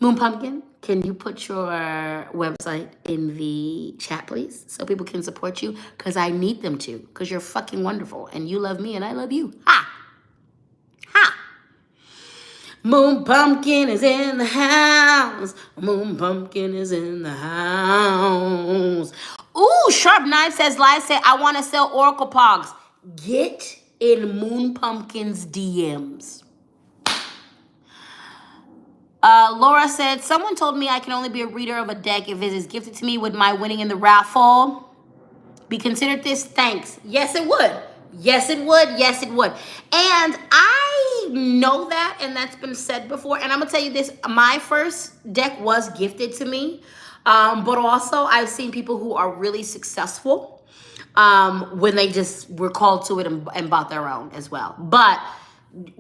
Moon Pumpkin, can you put your website in the chat, please, so people can support you? Because I need them to, because you're fucking wonderful, and you love me, and I love you. Ha! Ha! Moon Pumpkin is in the house. Moon Pumpkin is in the house. Ooh, Sharp Knife says, Live said, I want to sell Oracle Pogs. Get in Moon Pumpkin's DMs. Laura said, someone told me I can only be a reader of a deck if it is gifted to me. Would my winning in the raffle be considered this? Thanks. Yes, it would. Yes, it would. Yes, it would. And I know that, and that's been said before. And I'm going to tell you this. My first deck was gifted to me. But also, I've seen people who are really successful when they just were called to it and bought their own as well. But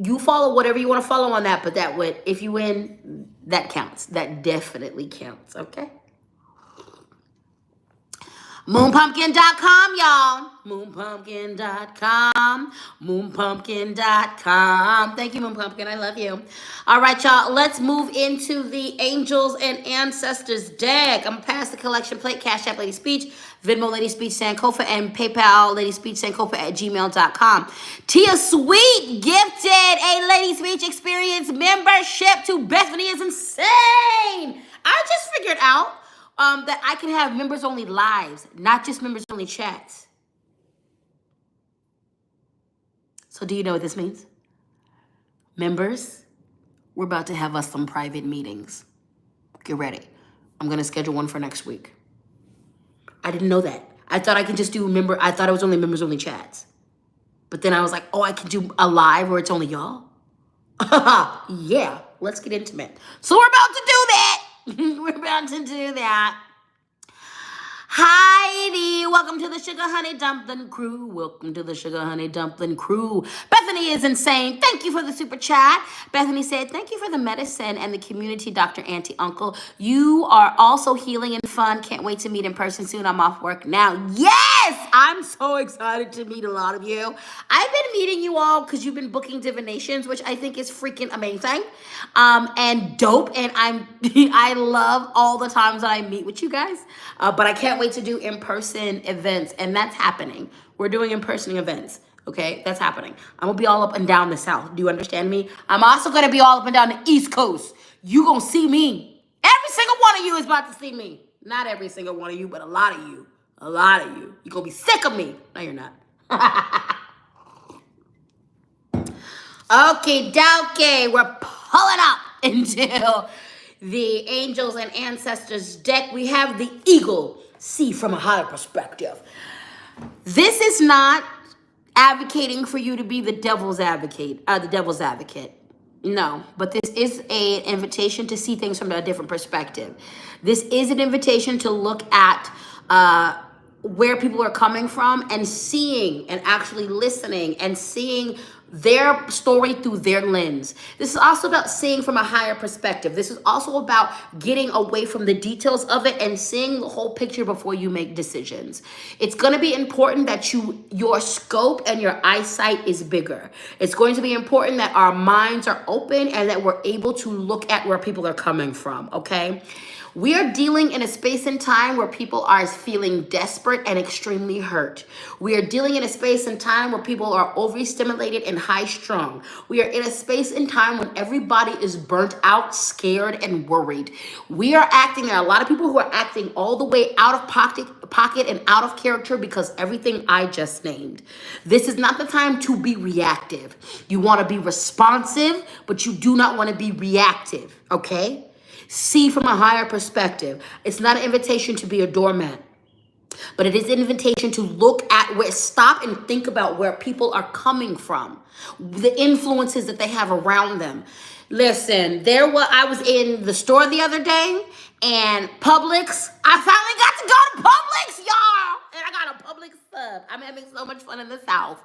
you follow whatever you want to follow on that, but that would, if you win, that counts. That definitely counts, okay? Moonpumpkin.com, y'all. Moonpumpkin.com. Moonpumpkin.com. Thank you, Moon Pumpkin. I love you. All right, y'all. Let's move into the Angels and Ancestors deck. I'm going to pass the collection plate. Cash App Lady Speech, Venmo Lady Speech Sankofa, and PayPal Lady Speech Sankofa at gmail.com. Tia Sweet gifted a Lady Speech Experience membership to Bethany is insane. I just figured out that I can have members-only lives, not just members-only chats. So do you know what this means? Members, we're about to have us some private meetings. Get ready. I'm going to schedule one for next week. I didn't know that. I thought I could just do I thought it was only members only chats. But then I was like, oh, I can do a live where it's only y'all? Yeah, let's get intimate. So we're about to do that. We're about to do that. Heidi, welcome to the Sugar Honey Dumpling Crew. Welcome to the Sugar Honey Dumpling Crew. Bethany is insane. Thank you for the super chat. Bethany said, thank you for the medicine and the community, Dr. Auntie Uncle. You are also healing and fun. Can't wait to meet in person soon. I'm off work now. Yes, I'm so excited to meet a lot of you. I've been meeting you all because you've been booking divinations, which I think is freaking amazing and dope. And I love all the times that I meet with you guys. But I can't wait to do in-person events, and that's happening. We're doing in-person events, okay? That's happening. I'm gonna be all up and down the South. Do you understand me? I'm also gonna be all up and down the East Coast. You gonna see me. Every single one of you is about to see me. Not every single one of you, but a lot of you. A lot of you. You're gonna be sick of me. No, you're not. Okay, dokie. We're pulling up until the angels and ancestors deck. We have the eagle. See from a higher perspective. This is not advocating for you to be the devil's advocate. No, but this is an invitation to see things from a different perspective. This is an invitation to look at where people are coming from and seeing and actually listening and seeing their story through their lens. This is also about seeing from a higher perspective. This is also about getting away from the details of it and seeing the whole picture before you make decisions. It's going to be important that your scope and your eyesight is bigger. It's going to be important that our minds are open and that we're able to look at where people are coming from, okay? We are dealing in a space and time where people are feeling desperate and extremely hurt. We are dealing in a space and time where people are overstimulated and high strung. We are in a space and time when everybody is burnt out, scared, and worried. There are a lot of people who are acting all the way out of pocket and out of character because everything I just named. This is not the time to be reactive. You want to be responsive, but you do not want to be reactive, okay? See from a higher perspective. It's not an invitation to be a doormat, but it is an invitation to stop and think about where people are coming from, the influences that they have around them. Listen, I was in the store the other day and Publix. I finally got to go to Publix, y'all. And I got a Publix sub. I'm having so much fun in the South.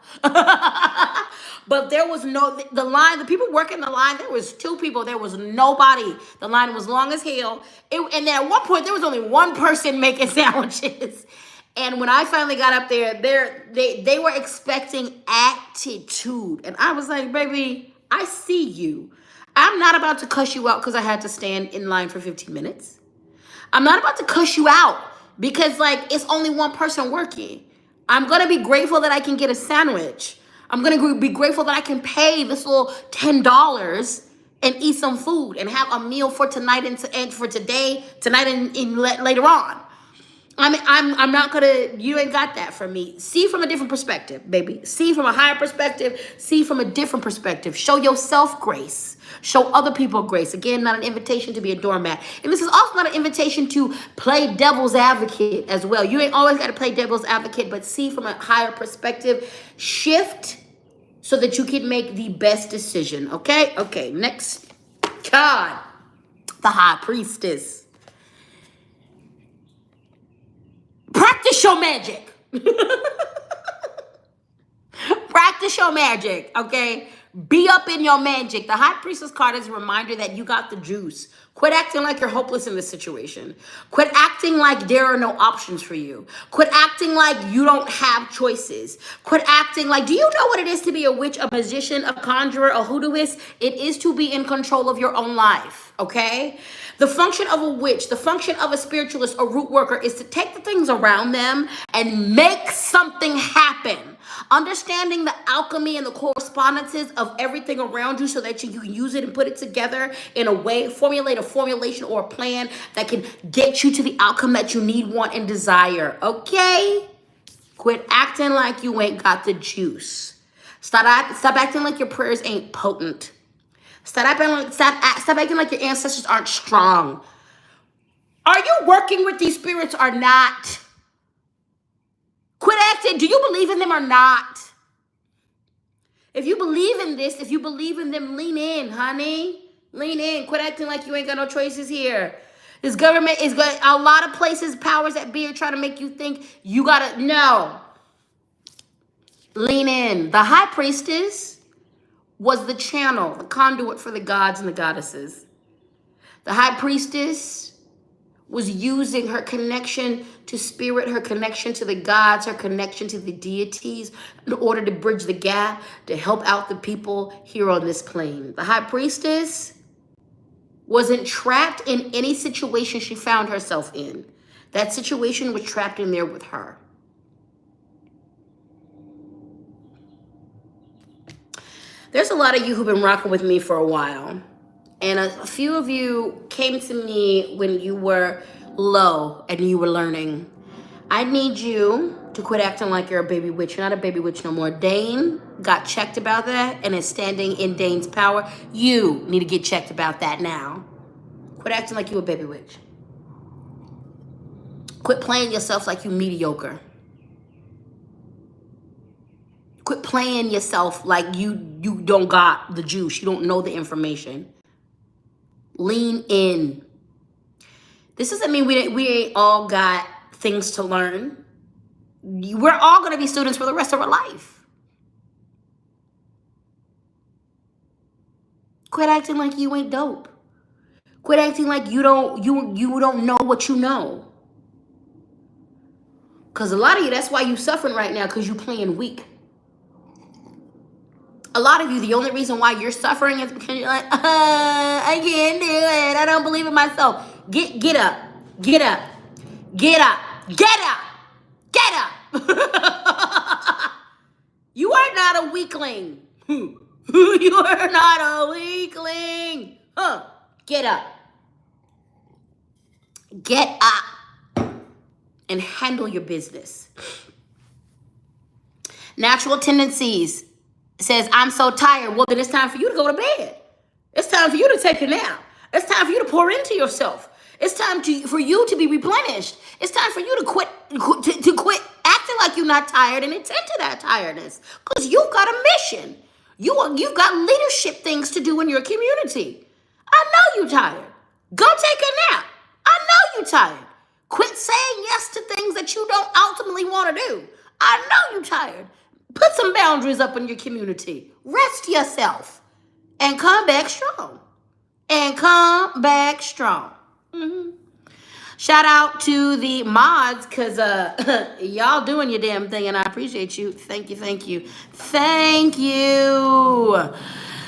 But there was the people working the line, there was 2 people. There was nobody. The line was long as hell. And then at one point, there was only one person making sandwiches. And when I finally got up there, they were expecting attitude. And I was like, baby, I see you. I'm not about to cuss you out because I had to stand in line for 15 minutes. I'm not about to cuss you out because it's only one person working. I'm going to be grateful that I can get a sandwich. I'm going to be grateful that I can pay this little $10 and eat some food and have a meal for tonight and for tonight and later on. I'm not gonna, you ain't got that from me. See from a different perspective, baby. See from a higher perspective. See from a different perspective. Show yourself grace. Show other people grace. Again, not an invitation to be a doormat. And this is also not an invitation to play devil's advocate as well. You ain't always got to play devil's advocate, but see from a higher perspective. Shift so that you can make the best decision, okay? Okay, next card. The High Priestess. Practice your magic. Practice your magic, okay? Be up in your magic. The High Priestess card is a reminder that you got the juice. Quit acting like you're hopeless in this situation. Quit acting like there are no options for you. Quit acting like you don't have choices. Quit acting like, do you know what it is to be a witch, a magician, a conjurer, a hoodooist? It is to be in control of your own life, okay? The function of a witch, the function of a spiritualist, a root worker is to take the things around them and make something happen. Understanding the alchemy and the correspondences of everything around you so that you can use it and put it together in a way, formulate a formulation or a plan that can get you to the outcome that you need, want, and desire, okay? Quit acting like you ain't got the juice. Stop acting like your prayers ain't potent. Stop acting like your ancestors aren't strong. Are you working with these spirits or not? it. Do you believe in them or not? If you believe in this, if you believe in them, lean in, honey. Lean in. Quit acting like you ain't got no choices here. This government is going, a lot of places, powers that be are trying to make you think you gotta, no. Lean in. The high priestess was the channel, the conduit for the gods and the goddesses. The high priestess was using her connection to spirit, her connection to the gods, her connection to the deities in order to bridge the gap, to help out the people here on this plane. The high priestess wasn't trapped in any situation she found herself in. That situation was trapped in there with her. There's a lot of you who've been rocking with me for a while. And a few of you came to me when you were low and you were learning. I need you to quit acting like you're a baby witch. You're not a baby witch no more. Dane got checked about that and is standing in Dane's power. You need to get checked about that now. Quit acting like you a baby witch. Quit playing yourself like you mediocre. Quit playing yourself like you don't got the juice. You don't know the information. Lean in. This doesn't mean we ain't all got things to learn. We're all going to be students for the rest of our life. Quit acting like you ain't dope. Quit acting like you don't know what you know. Because a lot of you, that's why you suffering right now, because you playing weak. A lot of you, the only reason why you're suffering is because you're like, I can't do it. I don't believe in myself. Get up. Get up. Get up. Get up. Get up. You are not a weakling. You are not a weakling. Get up. Get up. And handle your business. Natural tendencies. Says, I'm so tired. Well, then it's time for you to go to bed. It's time for you to take a nap. It's time for you to pour into yourself. It's time for you to be replenished. It's time for you to quit acting like you're not tired and attend to that tiredness. Because you've got a mission. You've got leadership things to do in your community. I know you're tired. Go take a nap. I know you're tired. Quit saying yes to things that you don't ultimately want to do. I know you're tired. Put some boundaries up in your community. Rest yourself. And come back strong. And come back strong. Mm-hmm. Shout out to the mods, because y'all doing your damn thing, and I appreciate you. Thank you, thank you. Thank you.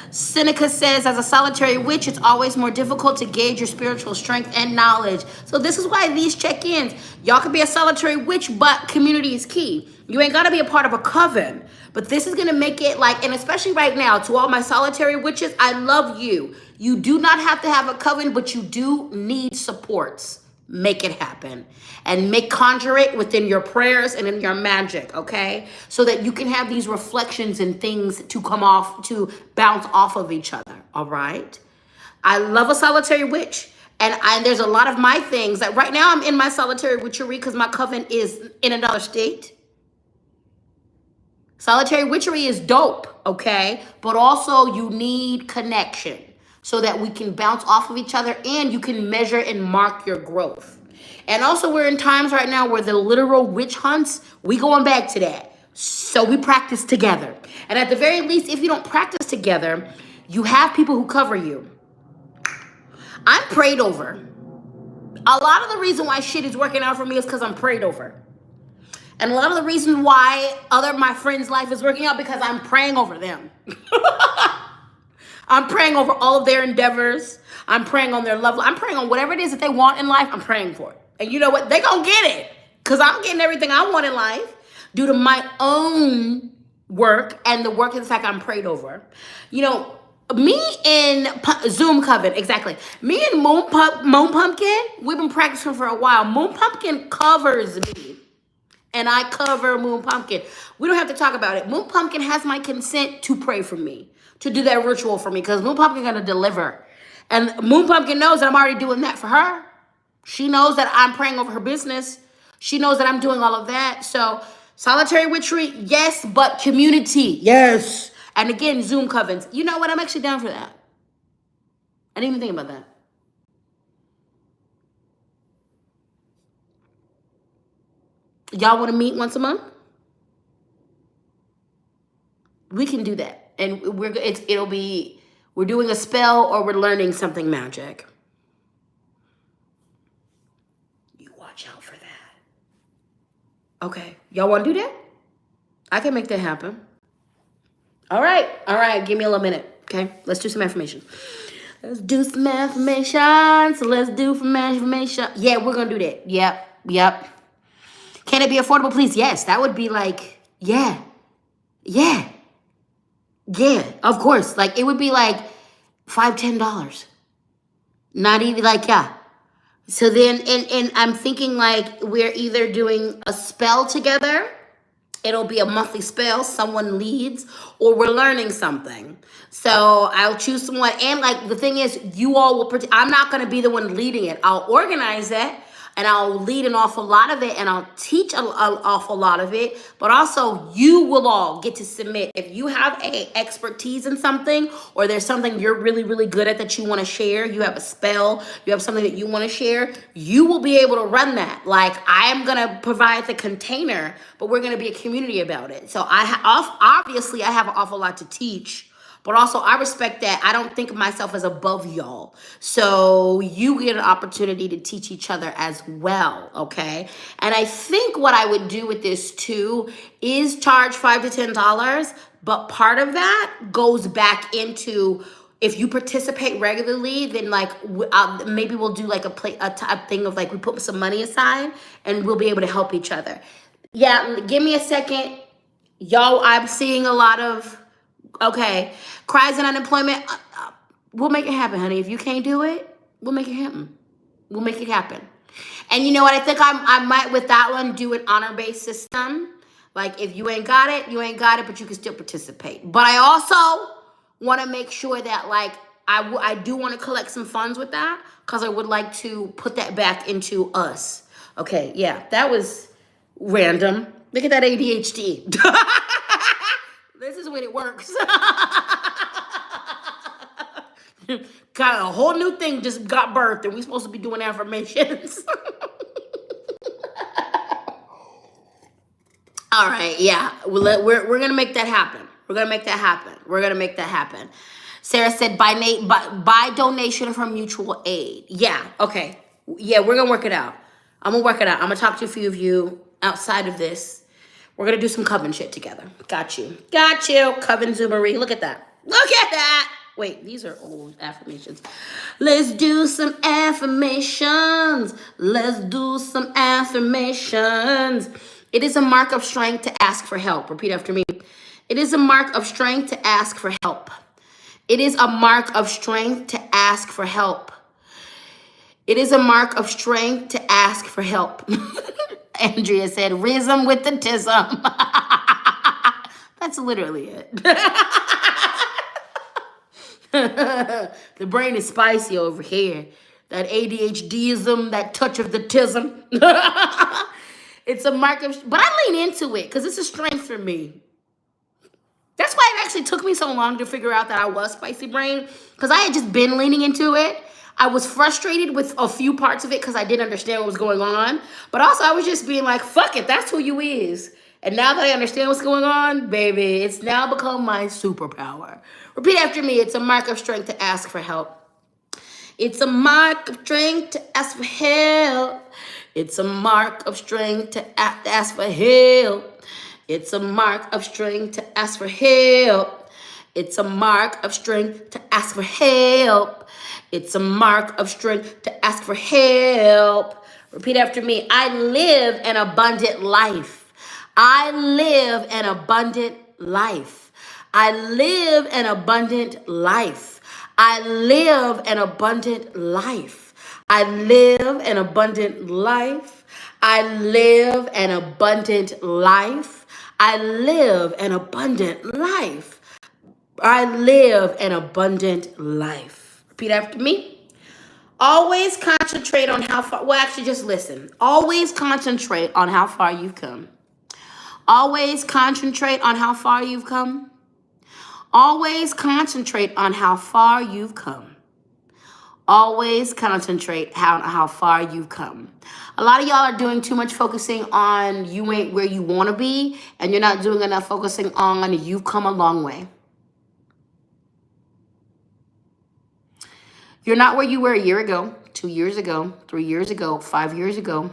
Seneca says, as a solitary witch, it's always more difficult to gauge your spiritual strength and knowledge. So this is why these check-ins, y'all could be a solitary witch, but community is key. You ain't got to be a part of a coven. But this is going to make it like, and especially right now, to all my solitary witches, I love you. You do not have to have a coven, but you do need supports. Make it happen. And conjure it within your prayers and in your magic, okay? So that you can have these reflections and things to come off, to bounce off of each other, all right? I love a solitary witch. And there's a lot of my things that right now I'm in my solitary witchery because my coven is in another state. Solitary witchery is dope, okay? But also you need connection so that we can bounce off of each other and you can measure and mark your growth. And also we're in times right now where the literal witch hunts, we going back to that. So we practice together. And at the very least, if you don't practice together, you have people who cover you. I'm prayed over. A lot of the reason why shit is working out for me is because I'm prayed over. And a lot of the reason why my friends' life is working out because I'm praying over them. I'm praying over all of their endeavors. I'm praying on their love. I'm praying on whatever it is that they want in life. I'm praying for it. And you know what? They gonna get it. Because I'm getting everything I want in life due to my own work and the work of the fact I'm prayed over. You know, me and Zoom Coven, exactly. Me and Moon Pumpkin, we've been practicing for a while. Moon Pumpkin covers me. And I cover Moon Pumpkin. We don't have to talk about it. Moon Pumpkin has my consent to pray for me, to do that ritual for me, because Moon Pumpkin gonna deliver. And Moon Pumpkin knows that I'm already doing that for her. She knows that I'm praying over her business. She knows that I'm doing all of that. So Solitary retreat, yes, but community, yes. And again, Zoom covens. You know what? I'm actually down for that. I didn't even think about that. Y'all want to meet once a month? We can do that, and it'll be we're doing a spell or we're learning something magic. You watch out for that. Okay, y'all want to do that? I can make that happen. All right. Give me a little minute. Okay, let's do some affirmations. Let's do some affirmations. Let's do some affirmation. Yeah, we're gonna do that. Yep. Can it be affordable, please? Yes, that would be like, yeah, of course. Like, it would be like $5-10. Not even like, yeah. So then, and I'm thinking like we're either doing a spell together. It'll be a monthly spell, someone leads, or we're learning something. So I'll choose someone. And like the thing is, you all will, I'm not going to be the one leading it. I'll organize it and I'll lead an awful lot of it and I'll teach an awful lot of it. But also you will all get to submit. If you have a expertise in something or there's something you're really, really good at that you want to share, you have a spell, you have something that you want to share, you will be able to run that. Like, I am going to provide the container, but we're going to be a community about it. So obviously I have an awful lot to teach. But also, I respect that. I don't think of myself as above y'all. So you get an opportunity to teach each other as well, okay? And I think what I would do with this, too, is charge $5-10. But part of that goes back into, if you participate regularly, then like maybe we'll do like a thing of like we put some money aside and we'll be able to help each other. Yeah, give me a second. Y'all, I'm seeing a lot of... Okay, cries and unemployment. We'll make it happen, honey. If you can't do it, we'll make it happen. We'll make it happen. And you know what? I think I might, with that one, do an honor-based system. Like, if you ain't got it, you ain't got it, but you can still participate. But I also want to make sure that, like, I do want to collect some funds with that because I would like to put that back into us. Okay, yeah, that was random. Look at that ADHD. This is when it works. Got a whole new thing just got birthed, and we're supposed to be doing affirmations. All right, yeah, we're gonna make that happen. We're gonna make that happen. Sarah said buy donation from mutual aid. Yeah, okay, yeah, we're gonna work it out. I'm gonna talk to a few of you outside of this. We're going to do some Coven shit together. Got you. Coven Zoomery. Look at that. Wait, these are old affirmations. Let's do some affirmations. It is a mark of strength to ask for help. Repeat after me. It is a mark of strength to ask for help. It is a mark of strength to ask for help. It is a mark of strength to ask for help. Andrea said, "Rism with the tism." That's literally it. The brain is spicy over here. That ADHDism, that touch of the tism. It's a mark of, but I lean into it because it's a strength for me. That's why it actually took me so long to figure out that I was spicy brain, because I had just been leaning into it. I was frustrated with a few parts of it because I didn't understand what was going on. But also I was just being like, fuck it, that's who you is. And now that I understand what's going on, baby, it's now become my superpower. Repeat after me. It's a mark of strength to ask for help. It's a mark of strength to ask for help. It's a mark of strength to ask for help. It's a mark of strength to ask for help. It's a mark of strength to ask for help. It's a mark of strength to ask for help. Repeat after me. I live an abundant life. I live an abundant life. I live an abundant life. I live an abundant life. I live an abundant life. I live an abundant life. I live an abundant life. I live an abundant life. Repeat after me. Always concentrate on how far, well, actually just listen. Always concentrate on how far you've come. Always concentrate on how far you've come. Always concentrate on how far you've come. Always concentrate how far you've come. A lot of y'all are doing too much focusing on you ain't where you want to be, and you're not doing enough focusing on you've come a long way. You're not where you were a year ago, 2 years ago, 3 years ago, 5 years ago.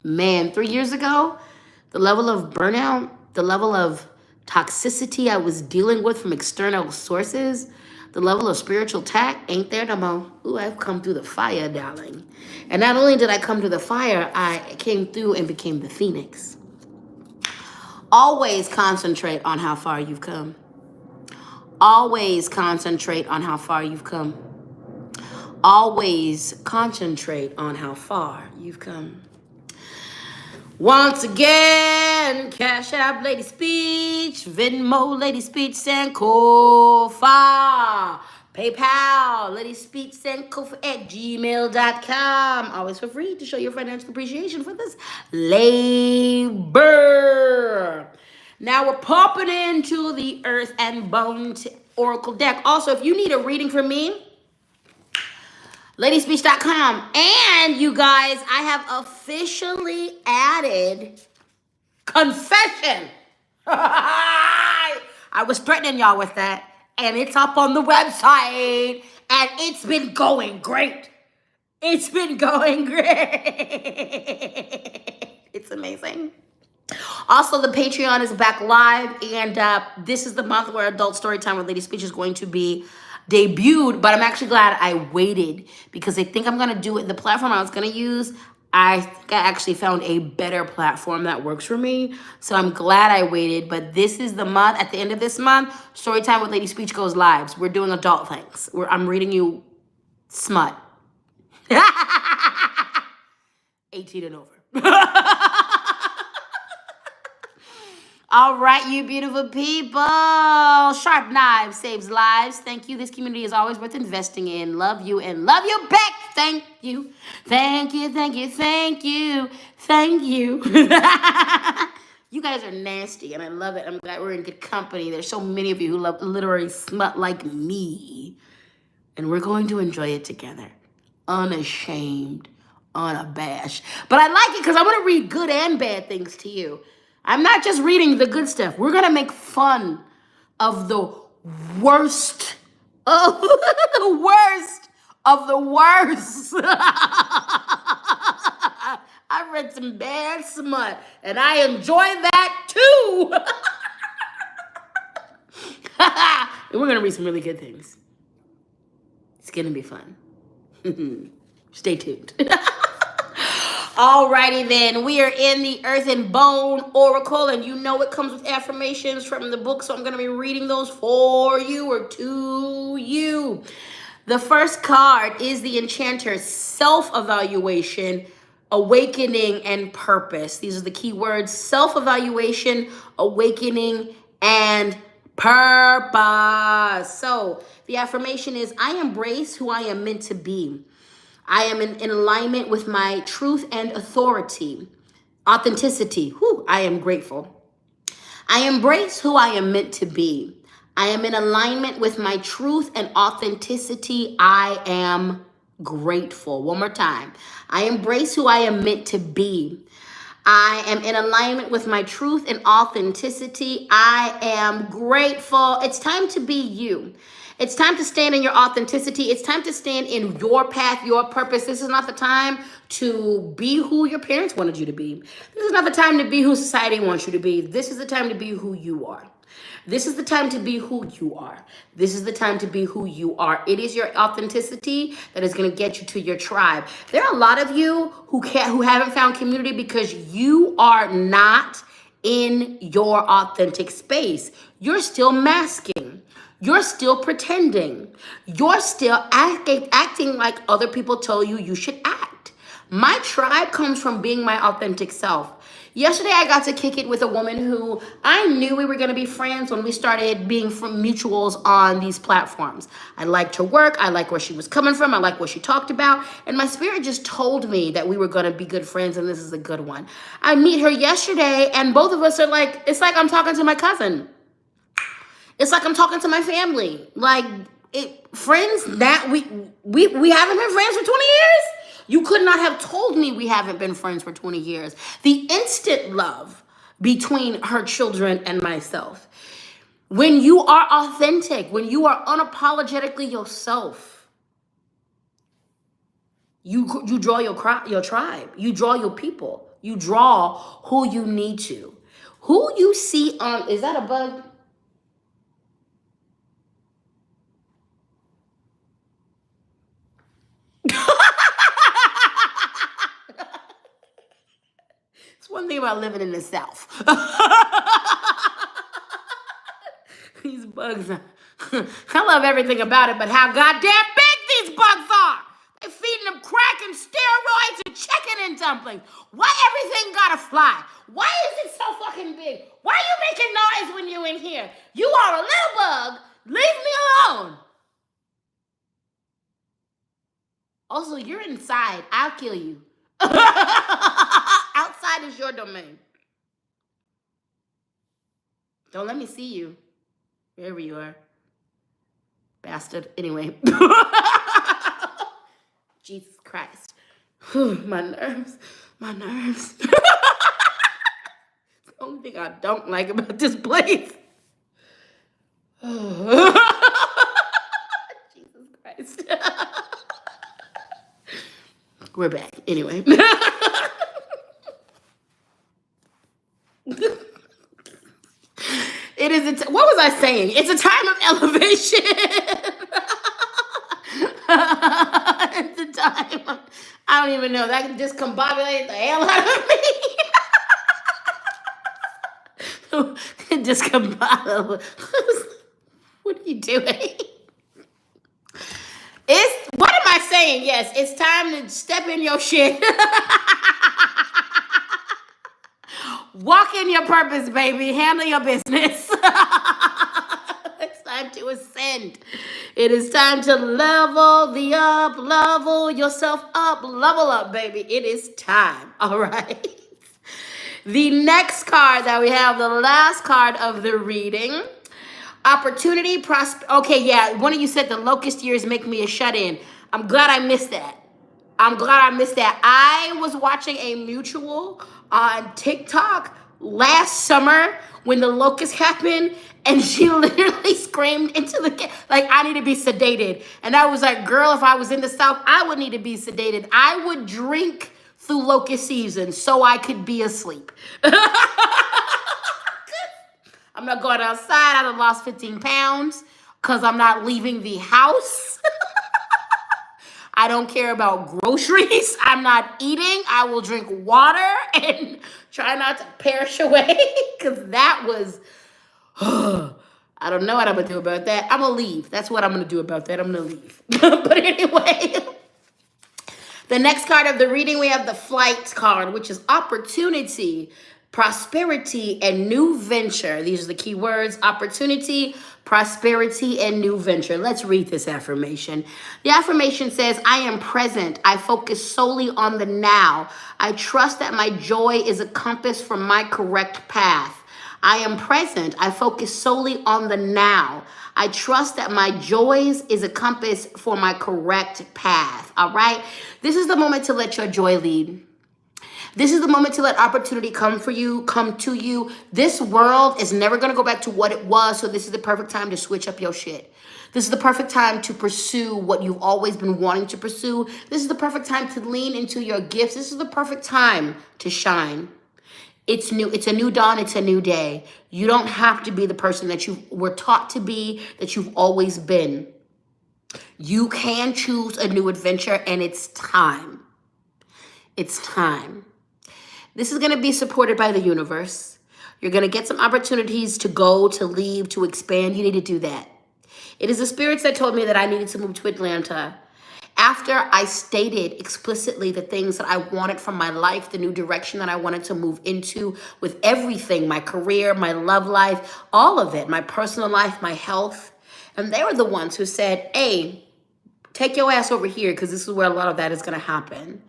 Man, 3 years ago, the level of burnout, the level of toxicity I was dealing with from external sources, the level of spiritual attack ain't there no more. Ooh, I've come through the fire, darling. And not only did I come through the fire, I came through and became the phoenix. Always concentrate on how far you've come. Always concentrate on how far you've come. Always concentrate on how far you've come. Once again, Cash App, Lady Speech, Venmo, Lady Speech, Sankofa, PayPal, Lady Speech, Sankofa at gmail.com. Always for free to show your financial appreciation for this labor. Now we're popping into the Earth and Bone Oracle deck. Also, if you need a reading from me, ladyspeech.com. And you guys, I have officially added confession. I was threatening y'all with that, and it's up on the website, and it's been going great. It's been going great. It's amazing. Also, the Patreon is back live, and this is the month where Adult Storytime with Lady Speech is going to be debuted, but I'm actually glad I waited because I think I'm going to do it. The platform I was going to use, I think I actually found a better platform that works for me, so I'm glad I waited, but this is the month. At the end of this month, Storytime with Lady Speech goes live. We're doing adult things. I'm reading you smut. 18 and over. All right, you beautiful people. Sharp knives saves lives. Thank you. This community is always worth investing in. Love you and love you back. Thank you. Thank you, thank you, thank you, thank you. You guys are nasty, and I love it. I'm glad we're in good company. There's so many of you who love literary smut like me, and we're going to enjoy it together. Unashamed, unabashed. But I like it because I want to read good and bad things to you. I'm not just reading the good stuff. We're going to make fun of the worst of the worst of the worst. I read some bad smut, and I enjoy that too. And we're going to read some really good things. It's going to be fun. Stay tuned. Alrighty then, we are in the Earth and Bone Oracle, and you know it comes with affirmations from the book, so I'm going to be reading those for you or to you. The first card is the Enchanter, self-evaluation, awakening, and purpose. These are the key words: self-evaluation, awakening, and purpose. So the affirmation is, I embrace who I am meant to be. I am in alignment with my truth and authority. Authenticity. Whew, I am grateful. I embrace who I am meant to be. I am in alignment with my truth and authenticity. I am grateful. One more time. I embrace who I am meant to be. I am in alignment with my truth and authenticity. I am grateful. It's time to be you. It's time to stand in your authenticity. It's time to stand in your path, your purpose. This is not the time to be who your parents wanted you to be. This is not the time to be who society wants you to be. This is the time to be who you are. This is the time to be who you are. This is the time to be who you are. It is your authenticity that is going to get you to your tribe. There are a lot of you who haven't found community because you are not in your authentic space. You're still masking. You're still pretending. You're still acting like other people tell you should act. My tribe comes from being my authentic self. Yesterday, I got to kick it with a woman who I knew we were going to be friends when we started being from mutuals on these platforms. I liked her work. I liked where she was coming from. I liked what she talked about. And my spirit just told me that we were going to be good friends, and this is a good one. I meet her yesterday, and both of us are like, it's like I'm talking to my cousin. It's like I'm talking to my family. Like, friends that we haven't been friends for 20 years? You could not have told me we haven't been friends for 20 years. The instant love between her children and myself. When you are authentic, when you are unapologetically yourself, you draw your tribe. You draw your people. You draw who you need to. Who you see on, is that a bug? It's one thing about living in the South. These bugs are, I love everything about it, but how goddamn big these bugs are. They're feeding them crack and steroids and chicken and dumplings. Why everything gotta fly? Why is it so fucking big? Why are you making noise when you're in here? You are a little bug. Leave me alone. Also, you're inside. I'll kill you. Outside is your domain. Don't let me see you. Wherever you are. Bastard. Anyway. Jesus Christ. My nerves. My nerves. The only thing I don't like about this place. Jesus Christ. We're back. Anyway. It is what was I saying? It's a time of elevation. It's a time of, I don't even know. That can discombobulate the hell out of me. Discombobulate. What are you doing? What am I saying? Yes, it's time to step in your shit. Walk in your purpose, baby. Handle your business. It's time to ascend. It is time to level yourself up, level up, baby. It is time. All right. The next card that we have, the last card of the reading. Opportunity, okay, yeah. One of you said the locust years make me a shut-in. I'm glad I missed that. I was watching a mutual on TikTok last summer when the locust happened, and she literally screamed into the like, I need to be sedated. And I was like, girl, if I was in the South, I would need to be sedated. I would drink through locust season so I could be asleep. I'm not going outside. I done lost 15 pounds because I'm not leaving the house. I don't care about groceries. I'm not eating. I will drink water and try not to perish away because that was, I don't know what I'm going to do about that. I'm going to leave. That's what I'm going to do about that. I'm going to leave. But anyway, the next card of the reading, we have the flight card, which is opportunity, prosperity, and new venture. These are the key words: opportunity, prosperity, and new venture. Let's read this affirmation. The affirmation says, I am present. I focus solely on the now. I trust that my joy is a compass for my correct path. I am present. I focus solely on the now. I trust that my joys is a compass for my correct path. All right? This is the moment to let your joy lead. This is the moment to let opportunity come to you. This world is never going to go back to what it was, so this is the perfect time to switch up your shit. This is the perfect time to pursue what you've always been wanting to pursue. This is the perfect time to lean into your gifts. This is the perfect time to shine. It's new. It's a new dawn. It's a new day. You don't have to be the person that you were taught to be, that you've always been. You can choose a new adventure, and it's time. It's time. This is going to be supported by the universe. You're going to get some opportunities to go, to leave, to expand. You need to do that. It is the spirits that told me that I needed to move to Atlanta. after I stated explicitly the things that I wanted from my life, the new direction that I wanted to move into with everything, my career, my love life, all of it, my personal life, my health. And they were the ones who said, hey, take your ass over here because this is where a lot of that is going to happen.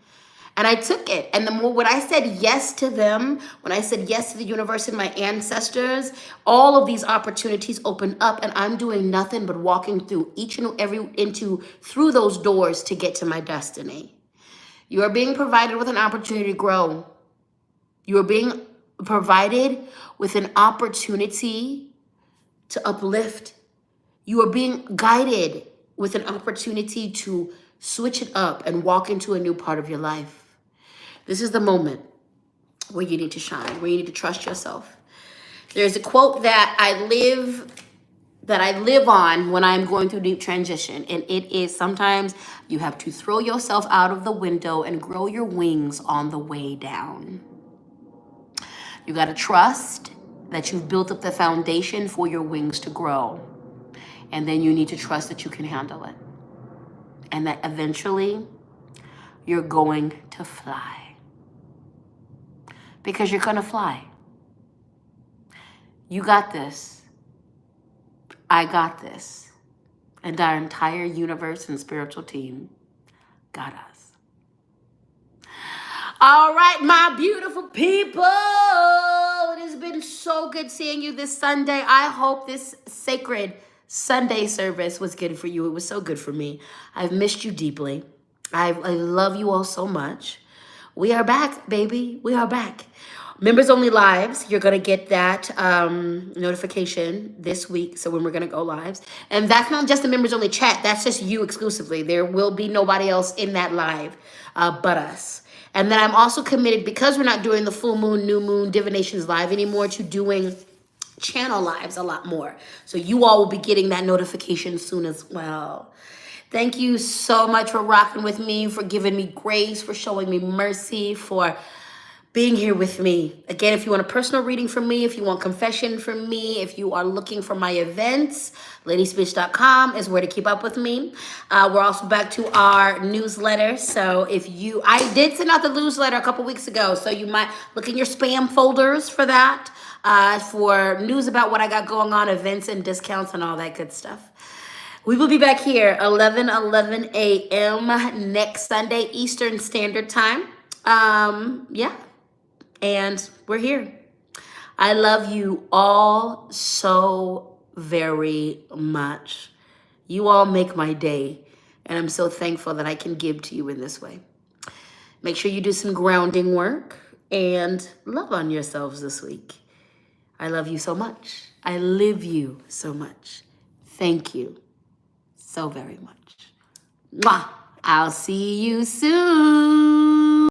And I took it. And the more when I said yes to them, when I said yes to the universe and my ancestors, all of these opportunities opened up, and I'm doing nothing but walking through each and every through those doors to get to my destiny. You are being provided with an opportunity to grow. You are being provided with an opportunity to uplift. You are being guided with an opportunity to switch it up and walk into a new part of your life. This is the moment where you need to shine, where you need to trust yourself. There's a quote that I live on when I'm going through deep transition, and it is, sometimes you have to throw yourself out of the window and grow your wings on the way down. You got to trust that you've built up the foundation for your wings to grow, and then you need to trust that you can handle it, and that eventually you're going to fly. Because you're gonna fly. You got this. I got this. And our entire universe and spiritual team got us. All right, my beautiful people. It has been so good seeing you this Sunday. I hope this sacred Sunday service was good for you. It was so good for me. I've missed you deeply. I love you all so much. We are back, baby. We are back. Members only lives, you're gonna get that notification this week. So when we're gonna go lives, and that's not just the members only chat. That's just you exclusively. There will be nobody else in that live but us. And then I'm also committed, because we're not doing the full moon, new moon, divinations live anymore, to doing channel lives a lot more. So you all will be getting that notification soon as well. Thank you so much for rocking with me, for giving me grace, for showing me mercy, for being here with me. Again, if you want a personal reading from me, if you want confession from me, if you are looking for my events, ladyspeech.com is where to keep up with me. We're also back to our newsletter. So I did send out the newsletter a couple weeks ago, so you might look in your spam folders for that, for news about what I got going on, events and discounts and all that good stuff. We will be back here 11 a.m. next Sunday, Eastern Standard Time. Yeah. And we're here. I love you all so very much. You all make my day, and I'm so thankful that I can give to you in this way. Make sure you do some grounding work and love on yourselves this week. I love you so much. I live you so much. Thank you so very much. Mwah. I'll see you soon.